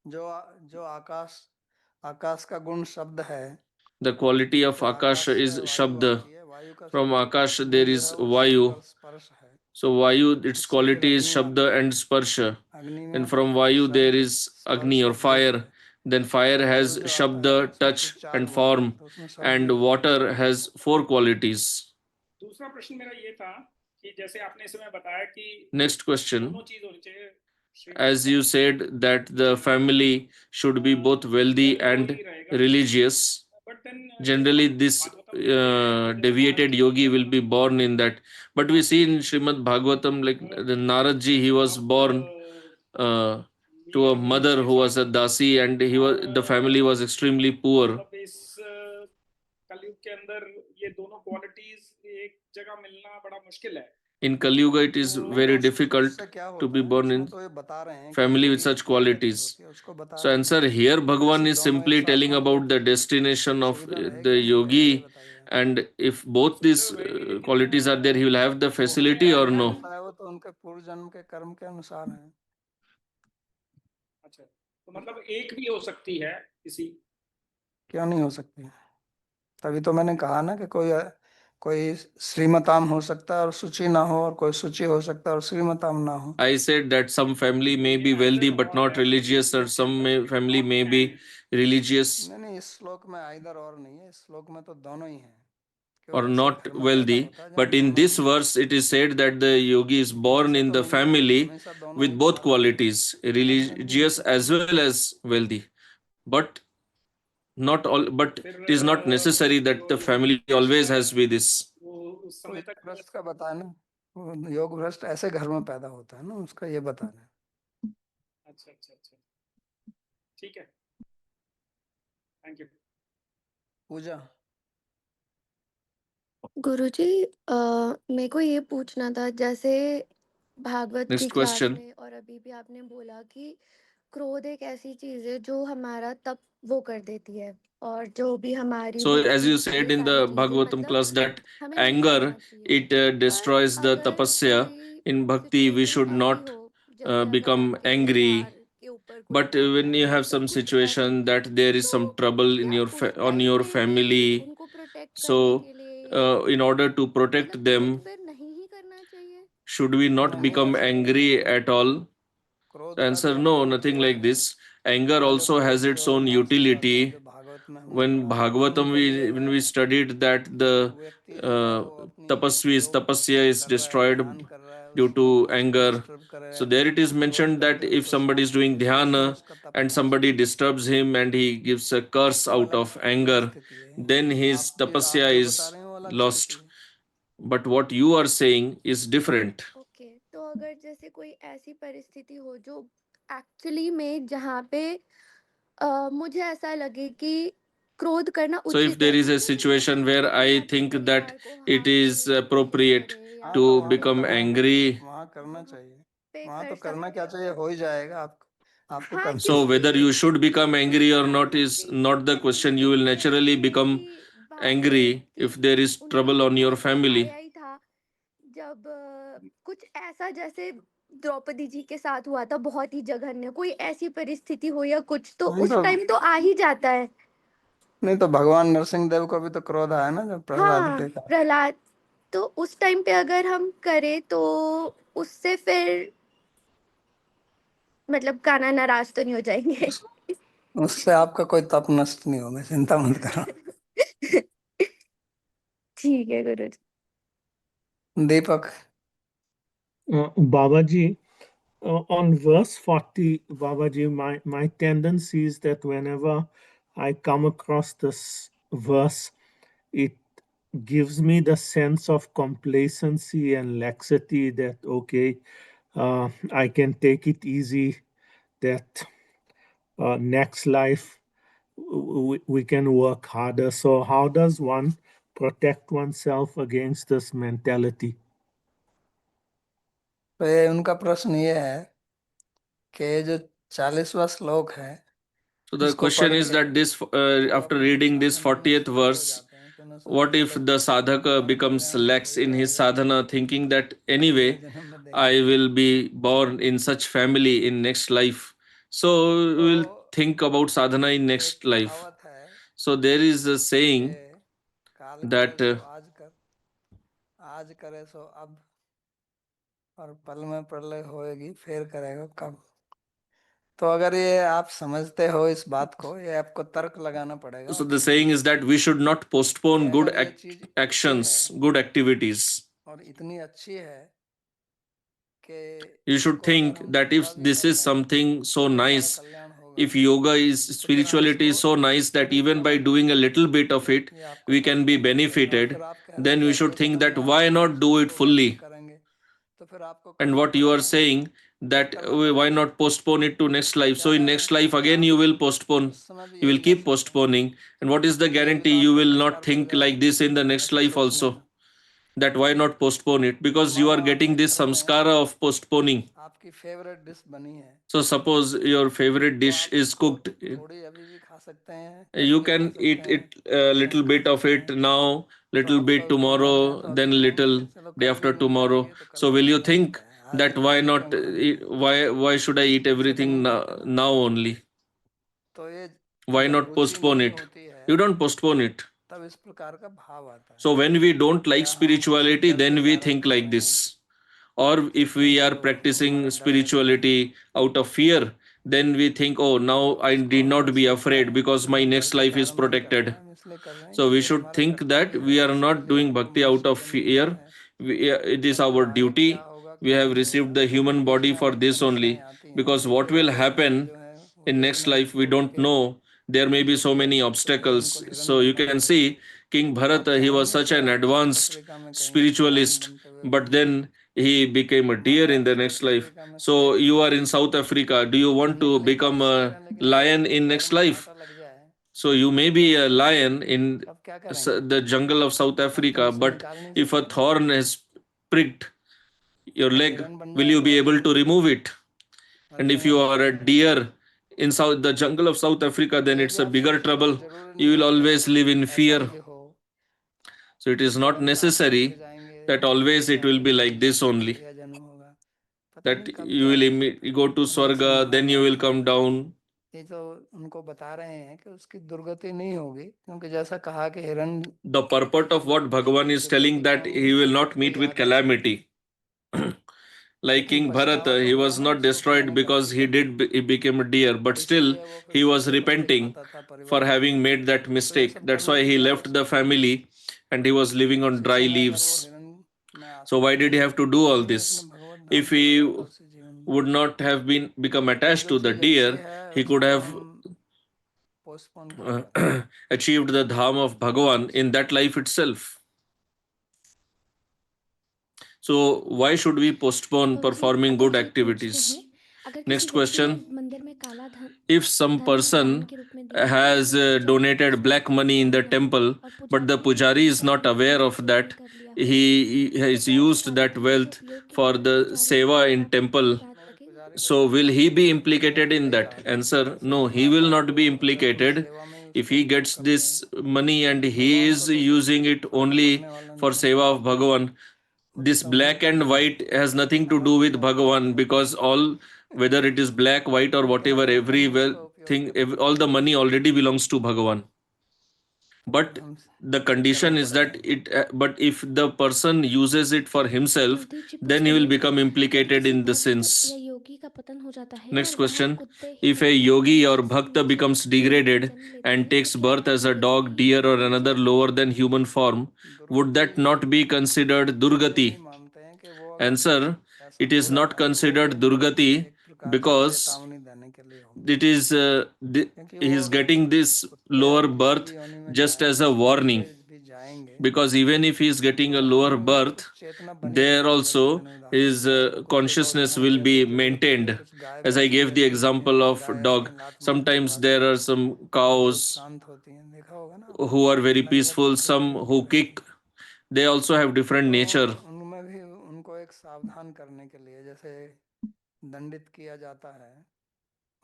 जो आकाश का गुण शब्द है. The quality of Akash is Shabda. From Akash there is Vayu. So Vayu, its quality is Shabda and Sparsha. And from Vayu there is Agni or fire. Then fire has Shabda, touch and form. And water has 4 qualities. दूसरा प्रश्न मेरा ये था कि जैसे आपने इसमें बताया कि Next question. दोनों चीज होनी चाहिए. As you said that the family should be both wealthy and religious. Generally this deviated yogi will be born in that. But we see in Srimad Bhagavatam, like the Narad ji, he was born to a mother who was a dasi, and the family was extremely poor. इस कलयुग के अंदर ये दोनों qualities एक जगह मिलना बड़ा मुश्किल है. In Kali Yuga, it is very difficult to be born in family with such qualities. So answer here, Bhagavan is simply telling about the destination of the yogi, and if both these qualities are there, he will have the facility or no? वो तो उनके पूर्व जन्म के कर्म के अनुसार है. अच्छा, तो मतलब एक भी हो सकती है किसी. क्यों नहीं हो सकती? तभी तो मैंने कहा ना कि कोई श्रीमताम हो सकता है और सूची ना हो, और कोई सूची हो सकता है और श्रीमताम ना हो. I said that some family may be wealthy but not religious, or some family may be religious नहीं, इस श्लोक में आइदर और नहीं है. इस श्लोक में तो दोनों ही हैं. or not wealthy. But in this verse it is said that the yogi is born in the family with both qualities, religious as well as wealthy. But it is not necessary that the family always has to be this. उस समय तक भ्रष्ट का बताना, योग भ्रष्ट ऐसे घर में पैदा होता है ना, उसका ये बताना. अच्छा अच्छा अच्छा, ठीक है, थैंक यू। पूजा। गुरुजी, मेरे को ये पूछना था, जैसे भागवत की Next क्लास question. में और अभी भी आपने बोला कि क्रोध एक ऐसी चीज है जो हमारा तप वो कर देती है, और जो भी हमारी So, as भक्ति, you ये said in सारी the चीजें Bhagavatam मतलब class, that हमें नहीं anger करना चाहिए। it पर destroys the अगर tapasya. कोई In bhakti, we situation should ऐसी not हो, जैसे अगर become आपके परिवार angry. के ऊपर कोई But when आता you है have या some कुछ ऐसे, situation that there is some तो trouble in क्या your उस on टाइम your पे भी family, उनको प्रोटेक्ट करने so के लिए in order to मतलब protect क्रोध them, फिर नहीं ही करना चाहिए? should we not नहीं, become ऐसा कुछ angry नहीं है। at all? क्रोध The का भी answer, no, अपना nothing वो like है। this. Anger उसका जो also has its तेज और own नाशक अर्थ है, utility. जो भागवत में हमने When पढ़ा है, Bhagavatam, उनको लिए when है। we studied that the व्यक्ति जो है वो अपनी tapasvis, योग tapasya is कर रहा है, destroyed ध्यान कर रहा है, due उसको to कुछ anger. डिस्टर्ब करे, So there it is क्रोध mentioned कर that दे if तो somebody is शांत doing हो, dhyana उसमें उसका तप and नाश somebody होता है। disturbs him and he gives a curse वो out अलग of anger, स्थिति है। then his आप tapasya जो is बता रहे हैं वो अलग स्थिति lost. है। But what you are saying is different. Okay, तो अगर जैसे कोई ऐसी परिस्थिति हो जो एक्चुअली में जहाँ पे मुझे ऐसा लगे कि क्रोध करना So if उचित there है, is a ठीक है, मतलब situation जहाँ where पे कोई I आपके think that परिवार को it हार्म is करने की कोशिश appropriate करे या हाँ, तो to वहाँ तो become करना angry, वहाँ करना वहाँ चाहिए। पे वहाँ कर तो करना क्या सकते हैं। चाहिए, हो ही जाएगा। आपको हाँ, करना so क्योंकि whether you should become उस angry or टाइम not पे is भी not the मतलब question. You मुझे will भी ऐसा naturally ही है become कि भागवत angry की if there is उन्होंने trouble तो on your क्रोध family. दिखाया ही था, जब कुछ ऐसा जैसे द्रौपदी जी के साथ हुआ था, बहुत ही जघन्य कोई ऐसी परिस्थिति हो या कुछ, तो नहीं उस तो टाइम तो आ ही जाता है। नहीं तो भगवान नरसिंह देव को भी तो क्रोध आया ना, जब प्रहलाद हाँ, टेका। प्रहलाद, तो उस टाइम पे अगर हम करें तो उससे फिर मतलब कान्हा नाराज तो नहीं हो जाएंगे? उससे आपका कोई तप नष्ट नहीं होगा, चिंता मत करो। ठीक है गुरु जी। दीपक। Babaji, on verse 40, Babaji, my tendency is that whenever I come across this verse, it gives me the sense of complacency and laxity that, okay, I can take it easy, that next life we can work harder. So, how does one protect oneself against this mentality? तो ये उनका प्रश्न ये है कि ये जो 40वां श्लोक है, So the इसको question पढ़ is के that this वो after अपने reading this साधना में 40th स्थिर हो verse, जाते हैं कि उन्हें what समझने if लगता the है कि sadhaka हमारा becomes कल्याण तो हो lax ही in his जाएगा, sadhana, thinking that अगले anyway जन्म में I देखेंगे। will be born in such family in next life. So we will तो think about sadhana in एक next life. कहावत है So there is a saying कि काल करे that सो आज कर, आज करे सो अब, और पल में प्रलय होएगी फिर करेगा कब। तो अगर ये आप समझते हो इस बात को, ये आपको तर्क लगाना पड़ेगा so और the saying समझना is that पड़ेगा we should not कि postpone good अगर ये चीज अच्छी है actions, good activities. और इतनी अच्छी है कि You should इसको अगर think हम that पूरा if भी this कर is लें something so तो हमारा nice, कल्याण होगा, if yoga is तो फिर हम spirituality इसको is so nice that नहीं even by follow doing a करेंगे। little bit of it ये आपको we तर्क can be देना पड़ेगा। और benefited, फिर आप कह रहे हैं then कि we should अगले think जन्म that में why हम not इस do चीज it को हासिल fully. करेंगे, तो फिर आपको And करना what you are पड़ेगा, saying तर्क that करना why पड़ेगा। not postpone it to next life? क्या So in कह रहे next हैं कि life again आप you will postpone, उस समय भी you यही will कह keep सकते हैं postponing. And what is the कि ये भी guarantee तो you आपको will not बेकार पड़ think like जाएगा, this in the next ऐसे life सोचने also? में। That why not postpone it? Because you मानो are आप getting एक this घर में samskara of postponing. आपकी फेवरेट डिश बनी है, So suppose your favorite तो dish आप is उसको cooked. थोड़ी अभी भी खा सकते हैं, कल You भी खा can सकते eat हैं, it a नहीं little खा bit of सकते it हैं। now, तो little अब तो bit अभी खाना है tomorrow, तो then अभी खाएंगे, little चलो day कल भी after नहीं tomorrow. खाएंगे तो कल So will खा you सकते think हैं, आज that ही why खाएंगे not कल नहीं खाएंगे, why should I eat ऐसे तो नहीं everything करेंगे ना। now only? तो ये Why जब not रुचि postpone नहीं it? होती है You don't postpone it. तब इस प्रकार का भाव आता है। So when we don't like या हम किसी spirituality, डर के then we कारण think कर like रहे हैं, this. Or if सोचते हैं we कि are वो हमारा practicing डर है इसलिए, spirituality out of fear, then we think, oh, now तो I इसको need हम not be ऐसे afraid अपने because my डर next के life is कारण नहीं कर रहे protected. हैं, हम इसलिए कर रहे हैं So कि we ये should हमारा think that कर्तव्य we है, are not इसलिए doing हमको bhakti out मनुष्य of जन्म मिला fear. है। It is तो our आगे क्या duty. होगा We have कैसे received होगा, the human body उसमें for अनेक this समस्याएं only. आती हैं, Because what क्योंकि will हमारे मन happen जो है वो in next इतने life we क्रोध don't के know. There may be so होते many हैं कि फिर obstacles. इनको So हिरण्य you can Kashyap see King Bharat, आप he was चाहेंगे such कि an आप इस advanced पत्रिका में कहीं भगवान spiritualist, बनते हुए but घूमें, then he became a deer in the next life. So you are in South Africa. Do you want to become a lion in next life? So you may be a lion in the jungle of South Africa, but if a thorn has pricked your leg, will you be able to remove it? And if you are a deer in the jungle of South Africa, then it's a bigger trouble. You will always live in fear. So it is not necessary that always it will be like this only. That you will go to Swarga, then you will come down. ये तो उनको बता रहे हैं कि उसकी दुर्गति नहीं होगी, क्योंकि जैसा कहा कि हिरण The purport of what Bhagavan is telling that he will not meet with calamity. Like King Bharata, he was not destroyed because he became a deer, but still he was repenting for having made that mistake. That's why he left the family and he was living on dry leaves. So why did he have to do all this? If he would not have become attached to the deer, he could have achieved the dham of Bhagavan in that life itself. So why should we postpone performing good activities? Next question. If some person has donated black money in the temple, but the pujari is not aware of that, he has used that wealth for the seva in temple, so will he be implicated in that? Answer: no, he will not be implicated. If he gets this money and he is using it only for seva of Bhagavan, this black and white has nothing to do with Bhagavan, because all, whether it is black, white or whatever, all the money already belongs to Bhagavan. But the condition is that but if the person uses it for himself, then he will become implicated in the sins. Next question. If a yogi or bhakta becomes degraded and takes birth as a dog, deer or another lower than human form, would that not be considered durgati? Answer: it is not considered durgati because it is he is getting this lower birth just as a warning. Because even if he is getting a lower birth, there also his consciousness will be maintained. As I gave the example of dog, sometimes there are some cows who are very peaceful, some who kick. They also have different nature. उनमें भी उनको एक सावधान करने के लिए जैसे दंडित किया जाता है,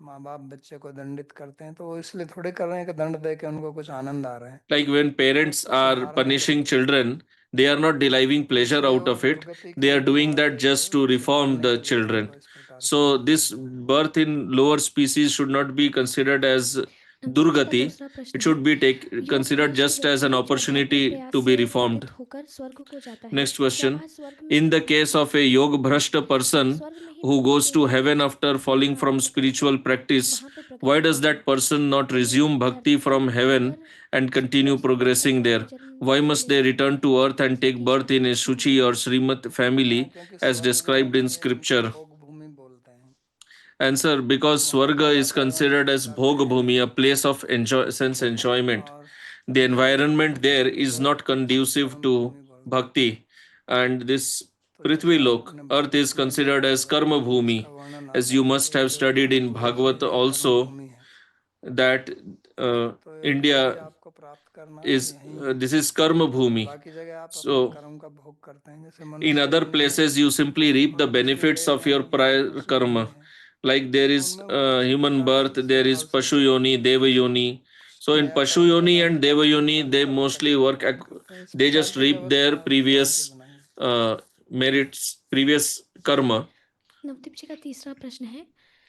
माँ बाप बच्चे को दंडित करते हैं, तो वो इसलिए थोड़े कर रहे हैं कि दंड दे के उनको कुछ आनंद आ रहा है. Like when parents are punishing children, they are not deriving pleasure out of it. They are doing that just to reform the children. So this birth in lower species should not be considered as durgati. It should be considered just as an opportunity to be reformed. Next question. In the case of a yoga bhrashta person who goes to heaven after falling from spiritual practice, why does that person not resume bhakti from heaven and continue progressing there? Why must they return to earth and take birth in a Shuchi or Srimat family as described in scripture? Answer: because Swarga is considered as Bhog Bhumi, a place of sense enjoyment. The environment there is not conducive to bhakti, and this Prithvi Lok, earth, is considered as Karma Bhumi, as you must have studied in Bhagavata also, that India is this is Karma Bhumi. So in other places you simply reap the benefits of your prior karma. Like there is human birth, there is Pashu Yoni, Deva Yoni. So in Pashu Yoni and Deva Yoni, they mostly work, they just reap their previous merits, previous karma. Navdeep जी का तीसरा प्रश्न है,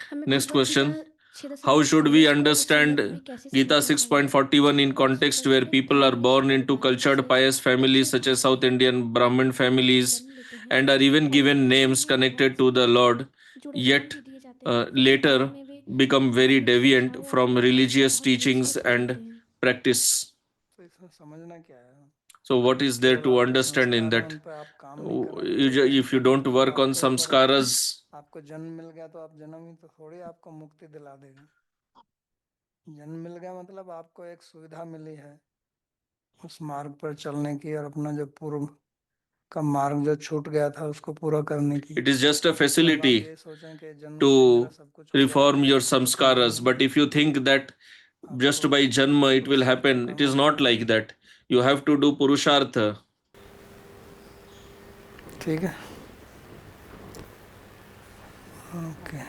हमें Next Bhagavad question. Gita 6.48 How should we को उस understand संदर्भ में कैसे Gita समझना चाहिए? 6.41 in context where people are born into cultured pious families such as South Indian Brahmin families and are even given names connected to the Lord, yet later become very deviant from religious teachings and practice? तो इसमें समझना क्या है? So what is there to understand in that? If you don't work on samskaras, आपको जन्म मिल गया तो आप जन्म ही तो थोड़ी आपको मुक्ति दिला देगा. जन्म मिल गया मतलब आपको एक सुविधा मिली है उस मार्ग पर चलने की और अपना जो पूर्व का मार्ग जो छूट गया था उसको पूरा करने की। It is just a अगर आप facility ये सोचें कि जन्म से to मेरा सब कुछ हो reform जाएगा, your तो नहीं samskaras. But होगा। if you think that just by आपको janma it will कुछ happen, it is कर्म not करना like होगा। that. You have to do purushartha. ठीक है, ओके।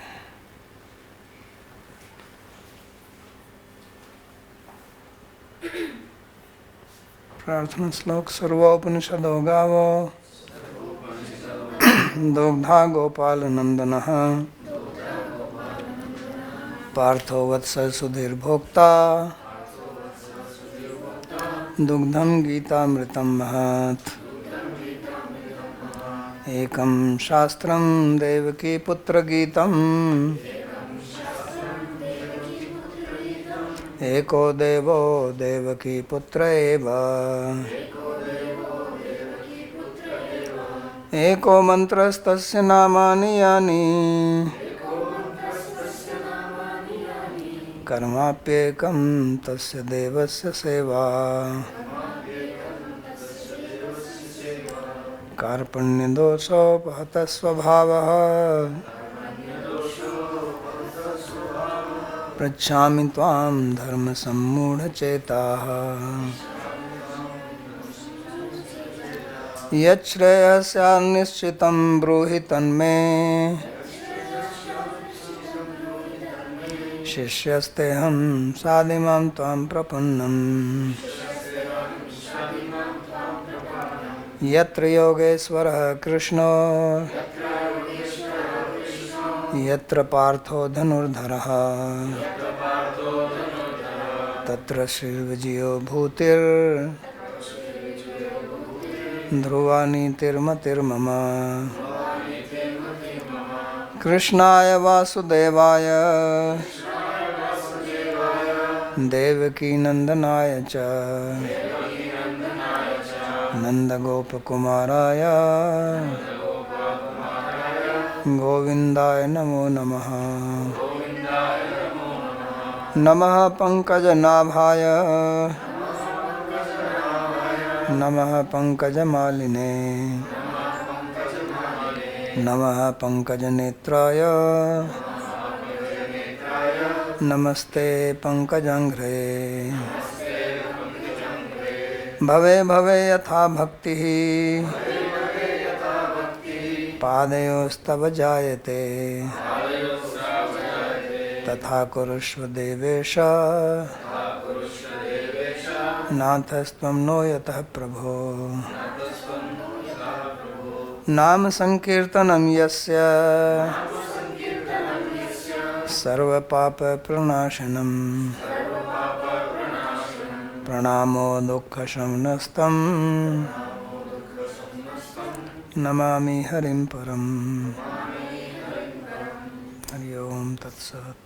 प्रार्थना श्लोक। सर्वोपनिषदो गावो दुग्धा गोपाल नंदनः पार्थो वत्स सुधीर्भोक्ता दुग्धं गीतामृतं महत्। एकं शास्त्रं देवकी पुत्र गीतम् एको देवो देवकी पुत्र एव। एको मंत्रस्तस्य नामानि यानि कर्माप्येकं तस्य देवस्य सेवा। कार्पण्यदोषोपहतः स्वभावः पृच्छामि त्वां धर्मसम्मूढचेताः। यच्छ्रेयस्यान्निश्चितं ब्रूहि तन्मे शिष्यस्तेऽहं साधिमां त्वां प्रपन्नम्। यत्र योगेश्वरः कृष्णो यत्र पार्थो धनुर्धरः तत्र श्रीविजयो ध्रुवा नीतिर्मतिर्मम। कृष्णाय वासुदेवाय देवकीनन्दनाय च नन्दगोपकुमाराय गोविन्दाय नमो नमः। नमः पंकजनाभाय नमः पंकजमालिने नमः पंकजनेत्राय नमस्ते पंकजांघ्रे। भवे भवे यथा भक्तिः पादयोस्तव जायते तथा कुरुष्व देवेश नाथस्त्वं नो यतः प्रभो। नाम संकीर्तनं यस्य सर्वपापप्रणाशनं प्रणामो दुःखशमनस्तं नमामि हरिं परम्। हरि ओम तत्सत्।